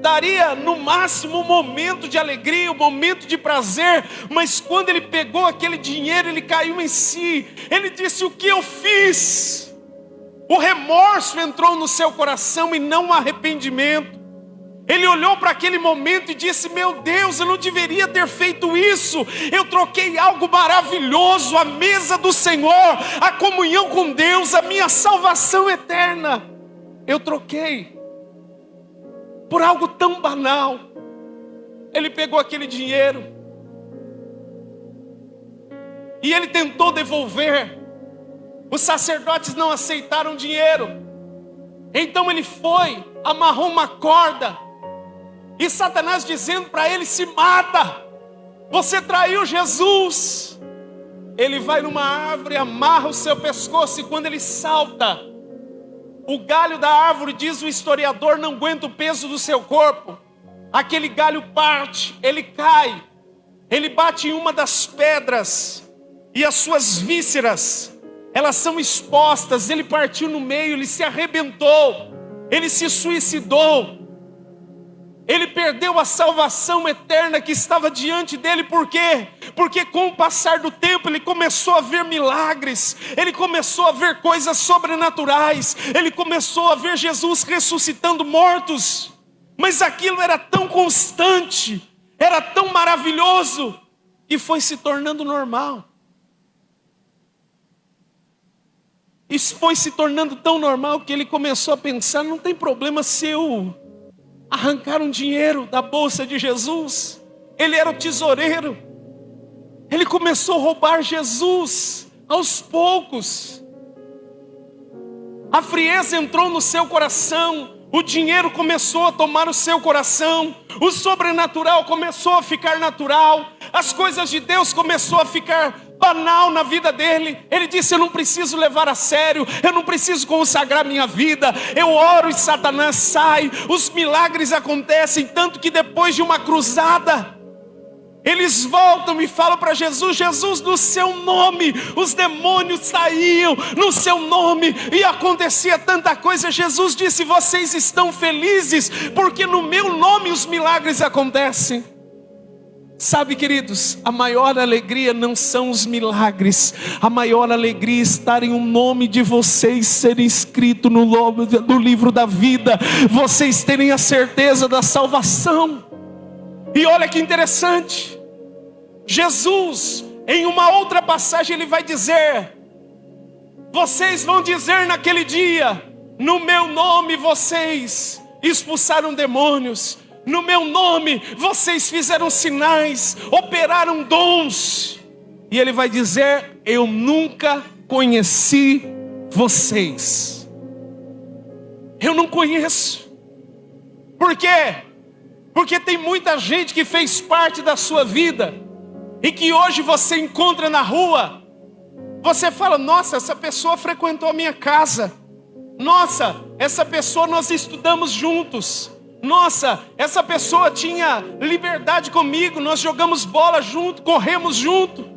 daria no máximo um momento de alegria, um momento de prazer. Mas quando ele pegou aquele dinheiro, ele caiu em si. Ele disse: o que eu fiz? O remorso entrou no seu coração e não o arrependimento. Ele olhou para aquele momento e disse: meu Deus, eu não deveria ter feito isso. Eu troquei algo maravilhoso, a mesa do Senhor, a comunhão com Deus, a minha salvação eterna, eu troquei por algo tão banal. Ele pegou aquele dinheiro e ele tentou devolver. Os sacerdotes não aceitaram dinheiro. Então ele foi, amarrou uma corda, e Satanás dizendo para ele: se mata, você traiu Jesus. Ele vai numa árvore, amarra o seu pescoço, e quando ele salta, o galho da árvore, diz o historiador, não aguenta o peso do seu corpo. Aquele galho parte, ele cai, ele bate em uma das pedras, e as suas vísceras, elas são expostas. Ele partiu no meio, ele se arrebentou, ele se suicidou. Ele perdeu a salvação eterna que estava diante dele. Por quê? Porque com o passar do tempo ele começou a ver milagres, ele começou a ver coisas sobrenaturais, ele começou a ver Jesus ressuscitando mortos. Mas aquilo era tão constante, era tão maravilhoso, que foi se tornando normal. Isso foi se tornando tão normal que ele começou a pensar: não tem problema se eu arrancar um dinheiro da bolsa de Jesus. Ele era o tesoureiro. Ele começou a roubar Jesus aos poucos. A frieza entrou no seu coração. O dinheiro começou a tomar o seu coração. O sobrenatural começou a ficar natural. As coisas de Deus começou a ficar banal na vida dele. Ele disse: eu não preciso levar a sério, eu não preciso consagrar minha vida. Eu oro e Satanás sai. Os milagres acontecem, tanto que depois de uma cruzada, eles voltam e falam para Jesus: Jesus, no seu nome os demônios saíam, no seu nome, e acontecia tanta coisa. Jesus disse: vocês estão felizes porque no meu nome os milagres acontecem. Sabe, queridos, a maior alegria não são os milagres. A maior alegria é estar em um nome de vocês ser escrito no livro da vida. Vocês terem a certeza da salvação. E olha que interessante, Jesus Em uma outra passagem ele vai dizer: vocês vão dizer naquele dia, no meu nome vocês expulsaram demônios, no meu nome vocês fizeram sinais, operaram dons. E ele vai dizer: eu nunca conheci vocês. Eu não conheço. Por quê? Porque tem muita gente que fez parte da sua vida e que hoje você encontra na rua. Você fala: nossa, essa pessoa frequentou a minha casa. Nossa, essa pessoa nós estudamos juntos. Nossa, essa pessoa tinha liberdade comigo. Nós jogamos bola junto, corremos junto.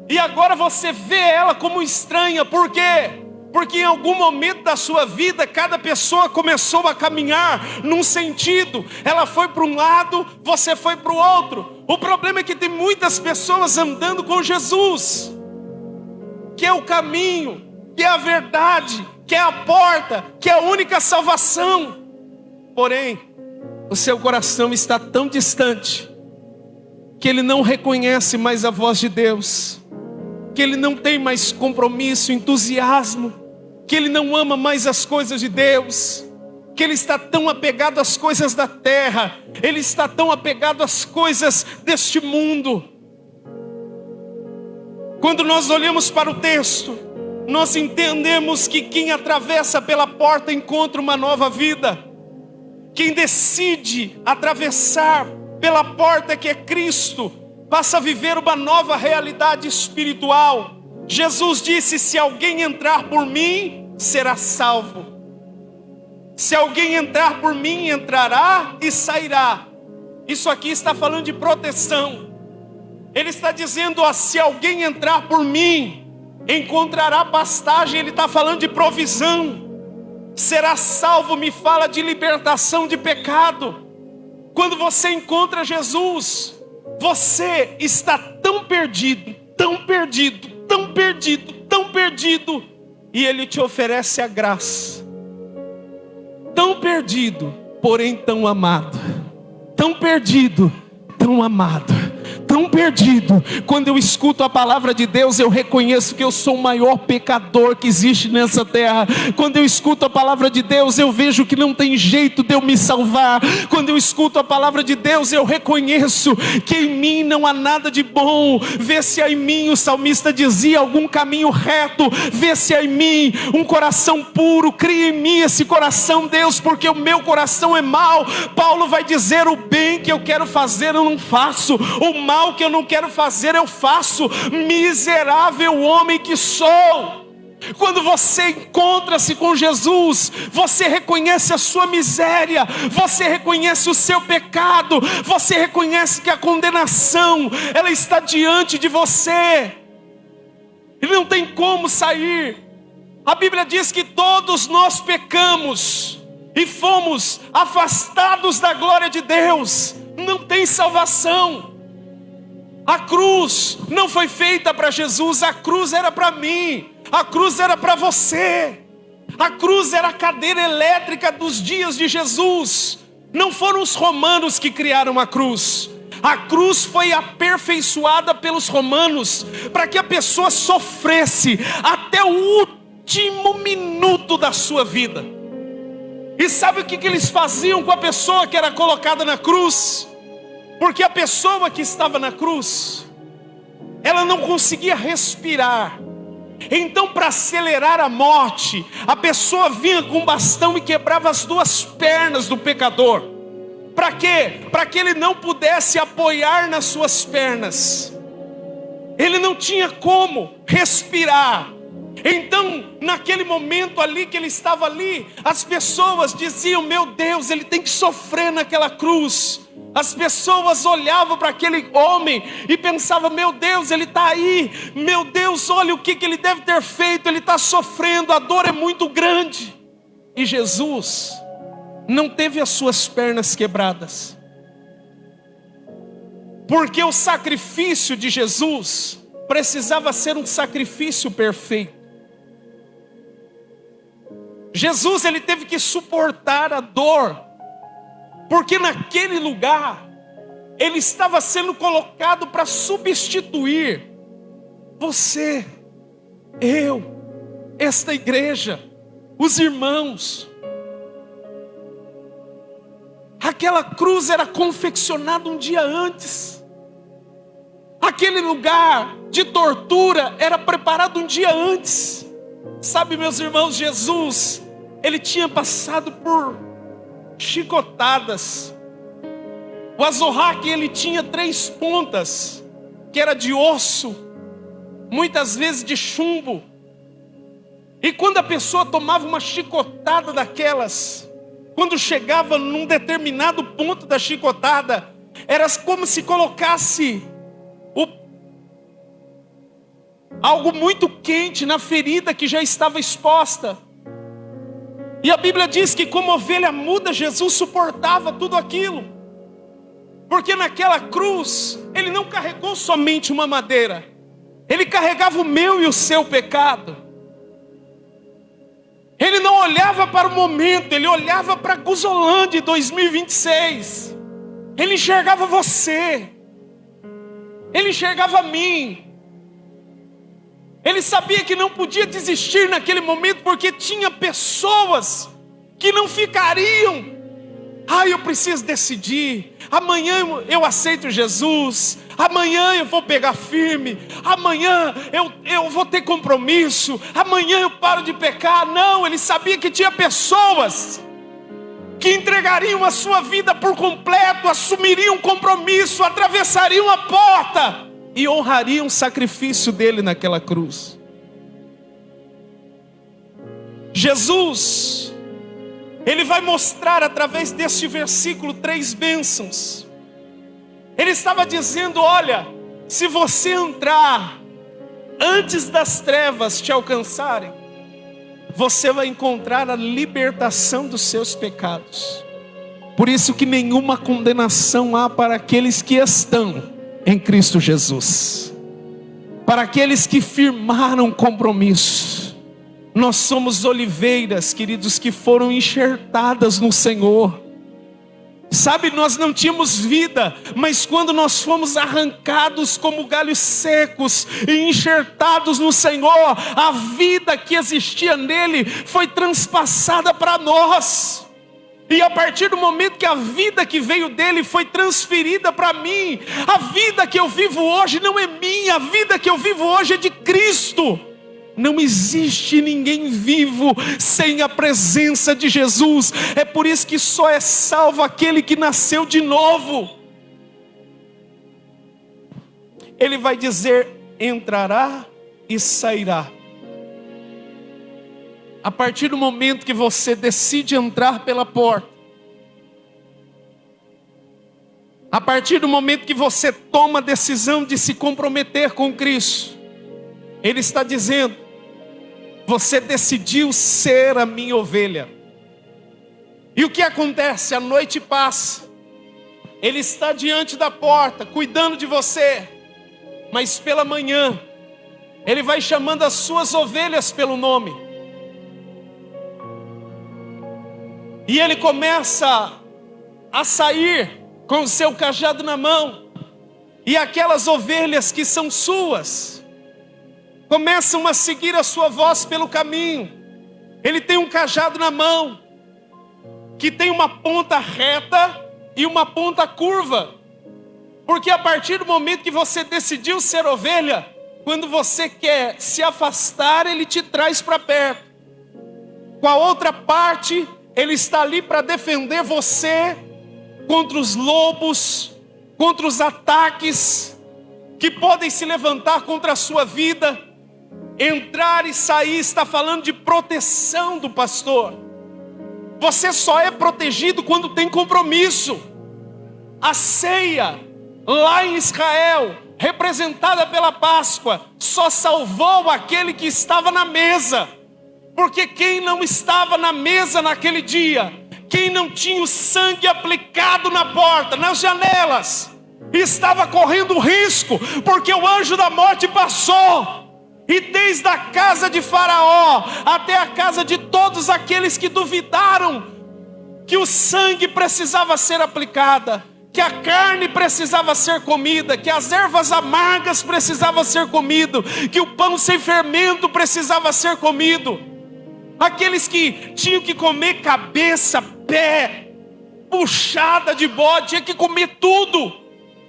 E agora você vê ela como estranha. Por quê? Porque em algum momento da sua vida, cada pessoa começou a caminhar num sentido. Ela foi para um lado, você foi para o outro. O problema é que tem muitas pessoas andando com Jesus, que é o caminho, que é a verdade, que é a porta, que é a única salvação. Porém, o seu coração está tão distante, que ele não reconhece mais a voz de Deus, que ele não tem mais compromisso, entusiasmo, que ele não ama mais as coisas de Deus, que ele está tão apegado às coisas da terra, ele está tão apegado às coisas deste mundo. Quando nós olhamos para o texto, nós entendemos que quem atravessa pela porta encontra uma nova vida. Quem decide atravessar pela porta que é Cristo, passa a viver uma nova realidade espiritual. Jesus disse: se alguém entrar por mim, será salvo. Se alguém entrar por mim, entrará e sairá. Isso aqui está falando de proteção. Ele está dizendo: ó, se alguém entrar por mim, encontrará pastagem. Ele está falando de provisão. Será salvo, me fala de libertação de pecado. Quando você encontra Jesus, você está tão perdido, tão perdido, tão perdido, tão perdido, e Ele te oferece a graça. Tão perdido, porém tão amado. Tão perdido, tão amado. Tão perdido. Quando eu escuto a palavra de Deus, eu reconheço que eu sou o maior pecador que existe nessa terra. Quando eu escuto a palavra de Deus, eu vejo que não tem jeito de eu me salvar. Quando eu escuto a palavra de Deus, eu reconheço que em mim não há nada de bom. Vê se há em mim, o salmista dizia, algum caminho reto. Vê se há em mim um coração puro. Cria em mim esse coração, Deus, porque o meu coração é mau. Paulo vai dizer: o bem que eu quero fazer eu não faço, o mal que eu não quero fazer eu faço. Miserável homem que sou. Quando você encontra-se com Jesus, você reconhece a sua miséria, você reconhece o seu pecado, você reconhece que a condenação, ela está diante de você, e não tem como sair. A Bíblia diz que todos nós pecamos e fomos afastados da glória de Deus. Não tem salvação. A cruz não foi feita para Jesus, a cruz era para mim, a cruz era para você. A cruz era a cadeira elétrica dos dias de Jesus. Não foram os romanos que criaram a cruz. A cruz foi aperfeiçoada pelos romanos para que a pessoa sofresse até o último minuto da sua vida. E sabe o que eles faziam com a pessoa que era colocada na cruz? Porque a pessoa que estava na cruz, ela não conseguia respirar. Então, para acelerar a morte, a pessoa vinha com um bastão e quebrava as duas pernas do pecador. Para quê? Para que ele não pudesse apoiar nas suas pernas. Ele não tinha como respirar. Então, naquele momento ali que ele estava ali, as pessoas diziam: meu Deus, ele tem que sofrer naquela cruz. As pessoas olhavam para aquele homem e pensavam: meu Deus, ele está aí. Meu Deus, olha o que ele deve ter feito. Ele está sofrendo, a dor é muito grande. E Jesus não teve as suas pernas quebradas, porque o sacrifício de Jesus precisava ser um sacrifício perfeito. Jesus, ele teve que suportar a dor, porque naquele lugar ele estava sendo colocado para substituir Você, eu, esta igreja, os irmãos. Aquela cruz era confeccionada um dia antes. Aquele lugar de tortura era preparado um dia antes. Sabe, meus irmãos, Jesus, ele tinha passado por chicotadas. O azorraque, ele tinha 3 pontas, que era de osso, muitas vezes de chumbo. E quando a pessoa tomava uma chicotada daquelas, quando chegava num determinado ponto da chicotada, era como se colocasse algo muito quente na ferida que já estava exposta. E a Bíblia diz que como ovelha muda, Jesus suportava tudo aquilo. Porque naquela cruz, ele não carregou somente uma madeira, ele carregava o meu e o seu pecado. Ele não olhava para o momento, ele olhava para Guzolândia 2026. Ele enxergava você, ele enxergava a mim. Ele sabia que não podia desistir naquele momento, porque tinha pessoas que não ficariam. Eu preciso decidir. Amanhã eu aceito Jesus. Amanhã eu vou pegar firme. Amanhã eu vou ter compromisso. Amanhã eu paro de pecar. Não, ele sabia que tinha pessoas que entregariam a sua vida por completo, assumiriam um compromisso, atravessariam a porta e honrariam o sacrifício dele naquela cruz. Jesus, ele vai mostrar através deste versículo 3 bênçãos. Ele estava dizendo: olha, se você entrar antes das trevas te alcançarem, você vai encontrar a libertação dos seus pecados. Por isso que nenhuma condenação há para aqueles que estão em Cristo Jesus, para aqueles que firmaram compromisso. Nós somos oliveiras, queridos, que foram enxertadas no Senhor. Sabe, nós não tínhamos vida, mas quando nós fomos arrancados como galhos secos e enxertados no Senhor, a vida que existia nele foi transpassada para nós. E a partir do momento que a vida que veio dele foi transferida para mim, a vida que eu vivo hoje não é minha, a vida que eu vivo hoje é de Cristo. Não existe ninguém vivo sem a presença de Jesus. É por isso que só é salvo aquele que nasceu de novo. Ele vai dizer: entrará e sairá. A partir do momento que você decide entrar pela porta, a partir do momento que você toma a decisão de se comprometer com Cristo, Ele está dizendo: você decidiu ser a minha ovelha. E o que acontece? A noite passa, Ele está diante da porta, cuidando de você, mas pela manhã, Ele vai chamando as suas ovelhas pelo nome. E Ele começa a sair com o seu cajado na mão. E aquelas ovelhas que são suas começam a seguir a sua voz pelo caminho. Ele tem um cajado na mão, que tem uma ponta reta e uma ponta curva. Porque a partir do momento que você decidiu ser ovelha, quando você quer se afastar, Ele te traz para perto. Com a outra parte, Ele está ali para defender você contra os lobos, contra os ataques que podem se levantar contra a sua vida. Entrar e sair está falando de proteção do pastor. Você só é protegido quando tem compromisso. A ceia lá em Israel, representada pela Páscoa, só salvou aquele que estava na mesa. Porque quem não estava na mesa naquele dia, quem não tinha o sangue aplicado na porta, nas janelas, estava correndo risco, porque o anjo da morte passou. E desde a casa de Faraó até a casa de todos aqueles que duvidaram que o sangue precisava ser aplicado, que a carne precisava ser comida, que as ervas amargas precisavam ser comido, que o pão sem fermento precisava ser comido. Aqueles que tinham que comer cabeça, pé, puxada de bode, tinha que comer tudo.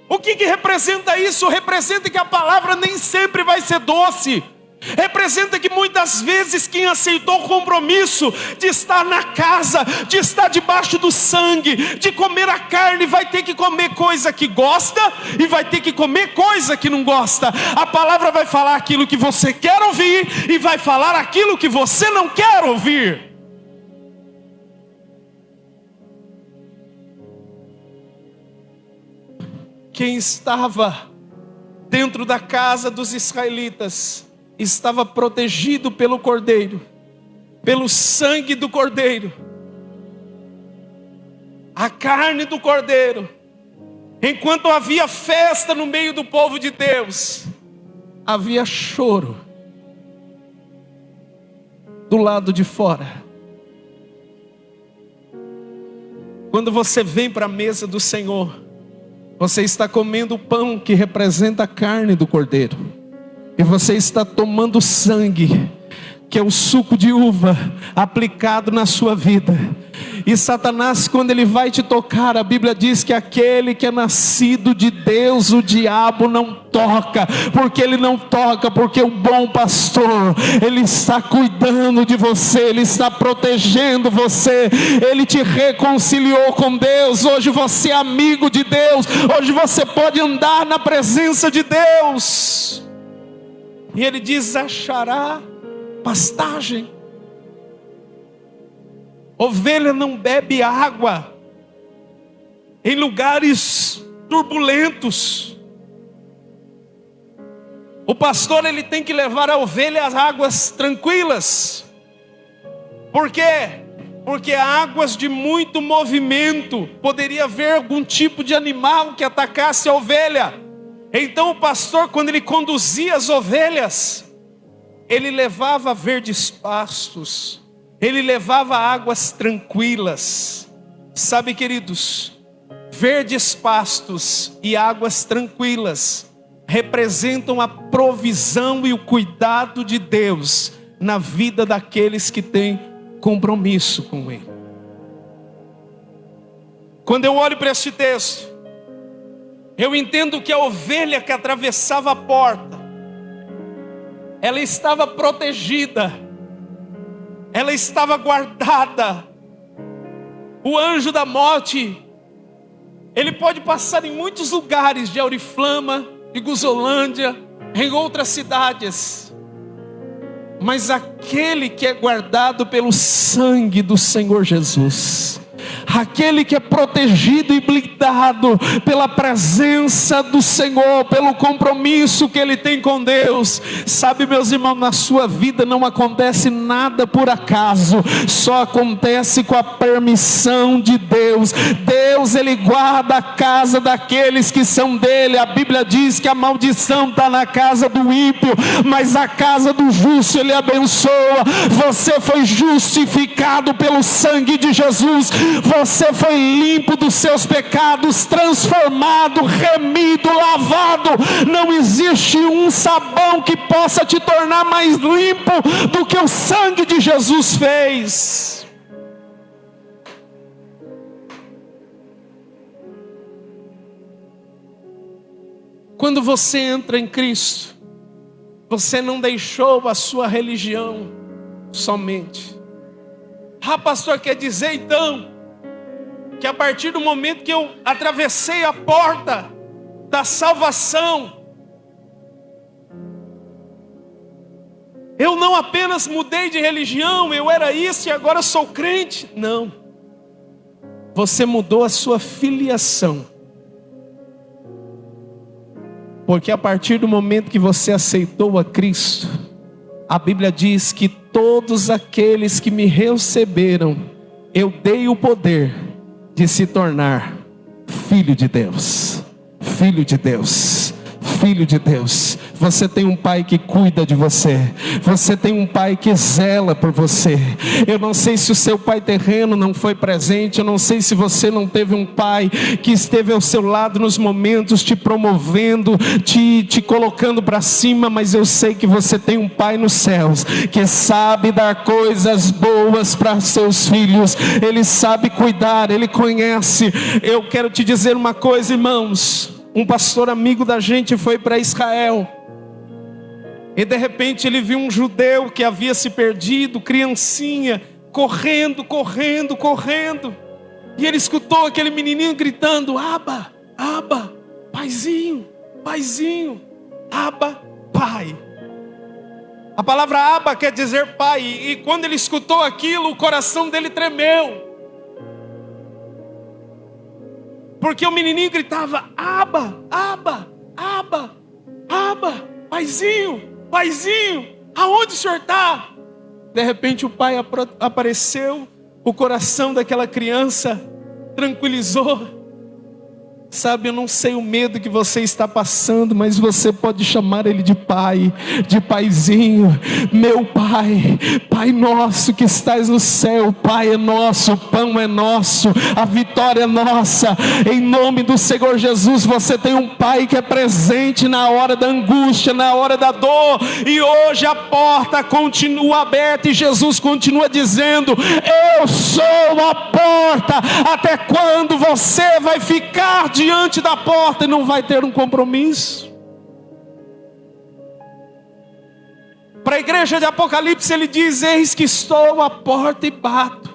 O que representa isso? Representa que a palavra nem sempre vai ser doce. Representa que muitas vezes quem aceitou o compromisso de estar na casa, de estar debaixo do sangue, de comer a carne, vai ter que comer coisa que gosta e vai ter que comer coisa que não gosta. A palavra vai falar aquilo que você quer ouvir e vai falar aquilo que você não quer ouvir. Quem estava dentro da casa dos israelitas estava protegido pelo Cordeiro, pelo sangue do Cordeiro, a carne do Cordeiro. Enquanto havia festa no meio do povo de Deus, havia choro do lado de fora. Quando você vem para a mesa do Senhor, você está comendo o pão que representa a carne do Cordeiro. E você está tomando sangue, que é o suco de uva aplicado na sua vida. E Satanás, quando ele vai te tocar, a Bíblia diz que aquele que é nascido de Deus, o diabo não toca. Porque ele não toca? Porque o bom pastor, ele está cuidando de você, ele está protegendo você, ele te reconciliou com Deus. Hoje você é amigo de Deus, hoje você pode andar na presença de Deus. E ele diz: achará pastagem. Ovelha não bebe água em lugares turbulentos. O pastor, ele tem que levar a ovelha às águas tranquilas. Por quê? Porque águas de muito movimento, poderia haver algum tipo de animal que atacasse a ovelha. Então o pastor, quando ele conduzia as ovelhas, ele levava verdes pastos, ele levava águas tranquilas. Sabe, queridos, verdes pastos e águas tranquilas representam a provisão e o cuidado de Deus na vida daqueles que têm compromisso com Ele. Quando eu olho para este texto, eu entendo que a ovelha que atravessava a porta, ela estava protegida, ela estava guardada. O anjo da morte, ele pode passar em muitos lugares de Auriflama, de Guzolândia, em outras cidades, mas aquele que é guardado pelo sangue do Senhor Jesus, aquele que é protegido e blindado pela presença do Senhor, pelo compromisso que Ele tem com Deus. Sabe, meus irmãos, na sua vida não acontece nada por acaso, só acontece com a permissão de Deus. Deus, Ele guarda a casa daqueles que são dele. A Bíblia diz que a maldição está na casa do ímpio, mas a casa do justo Ele abençoa. Você foi justificado pelo sangue de Jesus, você foi limpo dos seus pecados, transformado, remido, lavado. Não existe um sabão que possa te tornar mais limpo do que o sangue de Jesus fez. Quando você entra em Cristo, você não deixou a sua religião somente. Ah, pastor, quer dizer então que a partir do momento que eu atravessei a porta da salvação, eu não apenas mudei de religião, eu era isso e agora sou crente? Não. Você mudou a sua filiação. Porque a partir do momento que você aceitou a Cristo, a Bíblia diz que todos aqueles que me receberam, eu dei o poder de se tornar filho de Deus, filho de Deus, filho de Deus. Você tem um pai que cuida de você. Você tem um pai que zela por você. Eu não sei se o seu pai terreno não foi presente. Eu não sei se você não teve um pai que esteve ao seu lado nos momentos, te promovendo, te colocando para cima. Mas eu sei que você tem um pai nos céus que sabe dar coisas boas para seus filhos. Ele sabe cuidar, Ele conhece. Eu quero te dizer uma coisa, irmãos. Um pastor amigo da gente foi para Israel. E de repente ele viu um judeu que havia se perdido, criancinha, correndo. E ele escutou aquele menininho gritando: Abba, Abba, paizinho, Abba, pai. A palavra Abba quer dizer pai. E quando ele escutou aquilo, o coração dele tremeu. Porque o menininho gritava: Abba, Abba, Abba, Abba, paizinho, aonde o senhor está? De repente o pai apareceu, o coração daquela criança tranquilizou. Sabe, eu não sei o medo que você está passando, mas você pode chamar ele de pai, de paizinho. Meu pai, Pai nosso que estás no céu, Pai é nosso, o pão é nosso, a vitória é nossa. Em nome do Senhor Jesus, você tem um pai que é presente na hora da angústia, na hora da dor. E hoje a porta continua aberta e Jesus continua dizendo: eu sou a porta. Até quando você vai ficar diante da porta e não vai ter um compromisso? Para a igreja de Apocalipse ele diz: eis que estou à porta e bato.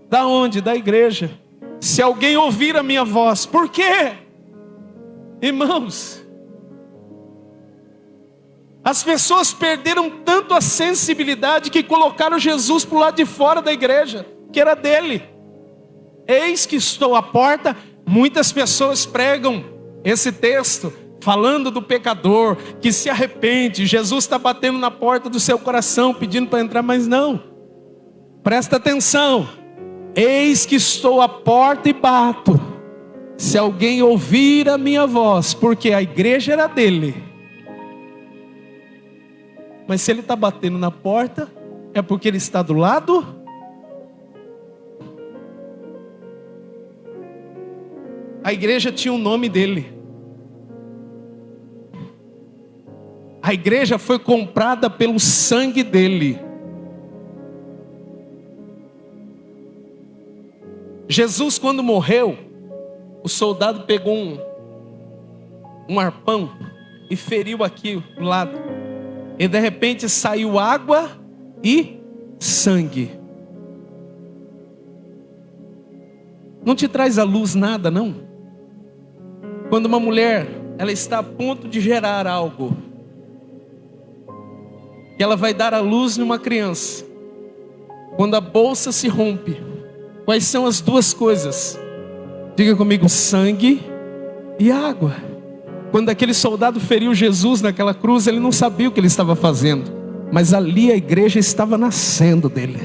Da onde? Da igreja. Se alguém ouvir a minha voz. Por quê? Irmãos, as pessoas perderam tanto a sensibilidade que colocaram Jesus para o lado de fora da igreja, que era dele. Eis que estou à porta. Muitas pessoas pregam esse texto falando do pecador que se arrepende. Jesus está batendo na porta do seu coração pedindo para entrar, mas não. Presta atenção. Eis que estou à porta e bato. Se alguém ouvir a minha voz, porque a igreja era dele. Mas se ele está batendo na porta, é porque ele está do lado. A igreja tinha o nome dele. A igreja foi comprada pelo sangue dele. Jesus, quando morreu, o soldado pegou um arpão e feriu aqui do lado. E de repente saiu água e sangue. Não te traz à luz nada, não? Quando uma mulher, ela está a ponto de gerar algo, e ela vai dar à luz numa criança. Quando a bolsa se rompe, quais são as duas coisas? Diga comigo: sangue e água. Quando aquele soldado feriu Jesus naquela cruz, ele não sabia o que ele estava fazendo, mas ali a igreja estava nascendo dele.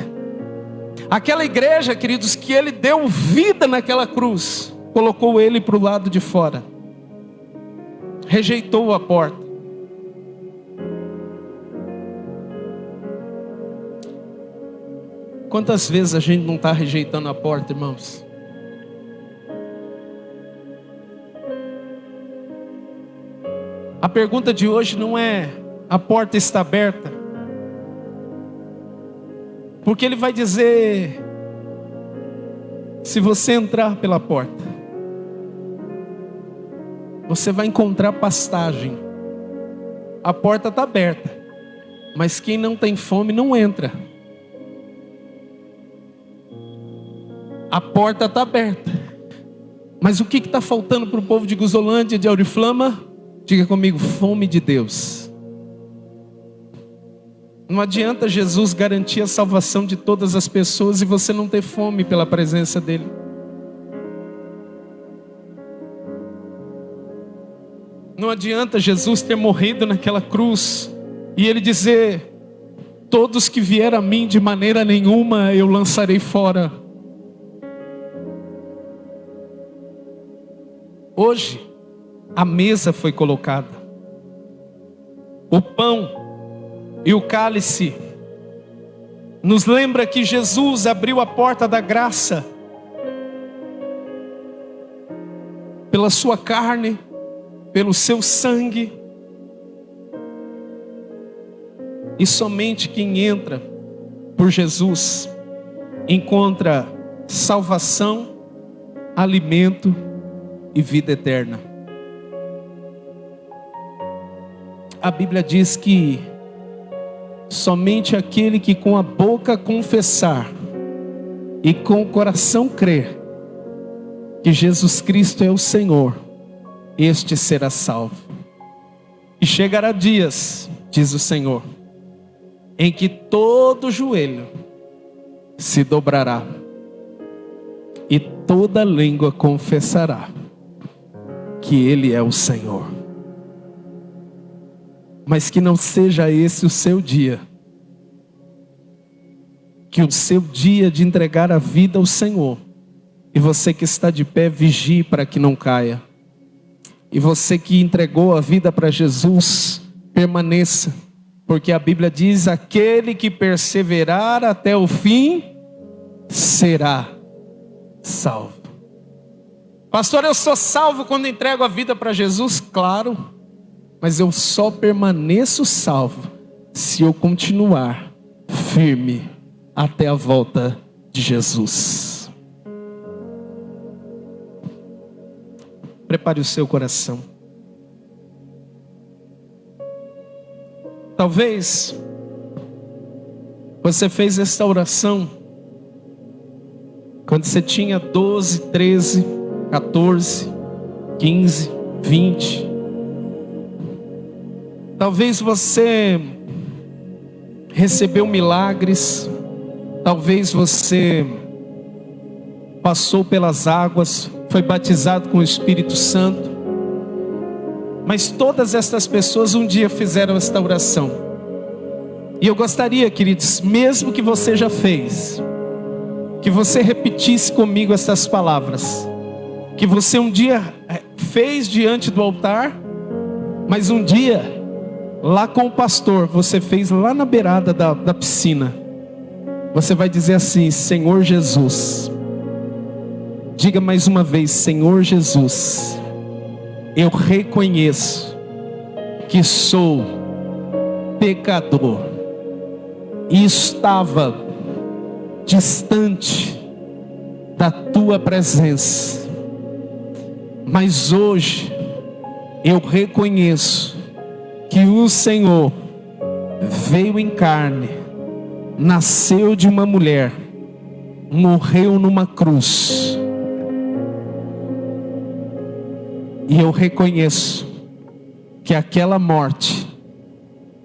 Aquela igreja, queridos, que ele deu vida naquela cruz, colocou ele para o lado de fora, rejeitou a porta. Quantas vezes a gente não está rejeitando a porta, irmãos? A pergunta de hoje não é: a porta está aberta? Porque ele vai dizer: se você entrar pela porta, você vai encontrar pastagem. A porta está aberta, mas quem não tem fome não entra. A porta está aberta, mas o que está faltando para o povo de Guzolândia, de Auriflama? Diga comigo: fome de Deus. Não adianta Jesus garantir a salvação de todas as pessoas e você não ter fome pela presença dele. Não adianta Jesus ter morrido naquela cruz e ele dizer: todos que vieram a mim, de maneira nenhuma eu lançarei fora. Hoje, a mesa foi colocada. O pão e o cálice nos lembra que Jesus abriu a porta da graça pela sua carne, pelo seu sangue. E somente quem entra por Jesus encontra salvação, alimento e vida eterna. A Bíblia diz que somente aquele que com a boca confessar e com o coração crer que Jesus Cristo é o Senhor, este será salvo. E chegará dias, diz o Senhor, em que todo joelho se dobrará e toda língua confessará que Ele é o Senhor. Mas que não seja esse o seu dia. Que o seu dia de entregar a vida ao Senhor. E você que está de pé, vigie para que não caia. E você que entregou a vida para Jesus, permaneça. Porque a Bíblia diz: aquele que perseverar até o fim, será salvo. Pastor, eu sou salvo quando entrego a vida para Jesus? Claro. Mas eu só permaneço salvo se eu continuar firme até a volta de Jesus. Prepare o seu coração. Talvez você fez esta oração quando você tinha 12, 13, 14, 15, 20. Talvez você recebeu milagres. Talvez você passou pelas águas, foi batizado com o Espírito Santo. Mas todas estas pessoas um dia fizeram esta oração. E eu gostaria, queridos, mesmo que você já fez, que você repetisse comigo estas palavras. Que você um dia fez diante do altar, mas um dia, lá com o pastor, você fez lá na beirada da piscina. Você vai dizer assim: Senhor Jesus. Diga mais uma vez: Senhor Jesus, eu reconheço que sou pecador e estava distante da tua presença, mas hoje eu reconheço que o Senhor veio em carne, nasceu de uma mulher, morreu numa cruz, e eu reconheço que aquela morte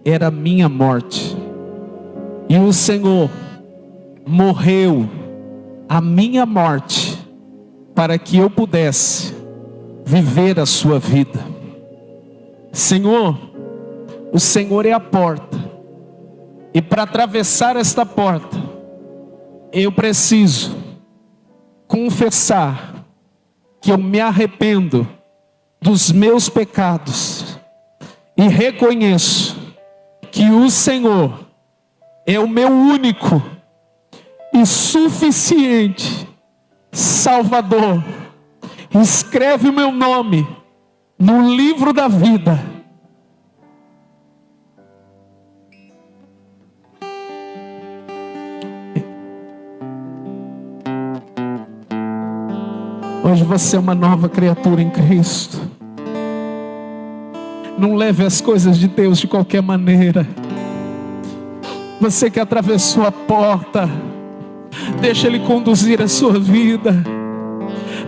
era minha morte, e o Senhor morreu a minha morte para que eu pudesse viver a sua vida. Senhor, o Senhor é a porta, e para atravessar esta porta, eu preciso confessar que eu me arrependo dos meus pecados, e reconheço que o Senhor é o meu único e suficiente Salvador. Escreve o meu nome no livro da vida. Hoje você é uma nova criatura em Cristo. Não leve as coisas de Deus de qualquer maneira. Você que atravessou a porta, deixa Ele conduzir a sua vida.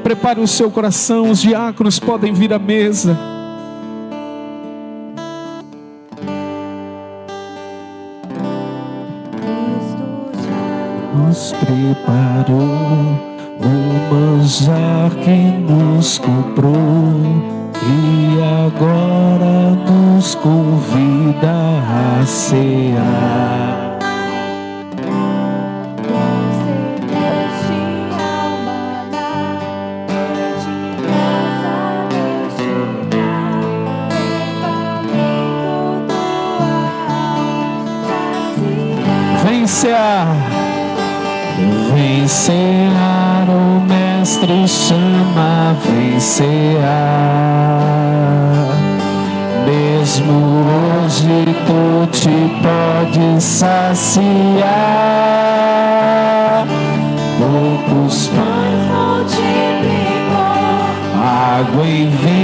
Prepare o seu coração, os diáconos podem vir à mesa. Nos preparou o manjar que nos comprou, e agora nos convida a cear. Vem cear, o Mestre chama, vem cear. Mesmo hoje tu te podes saciar. Poucos pães multiplicou, água em vinho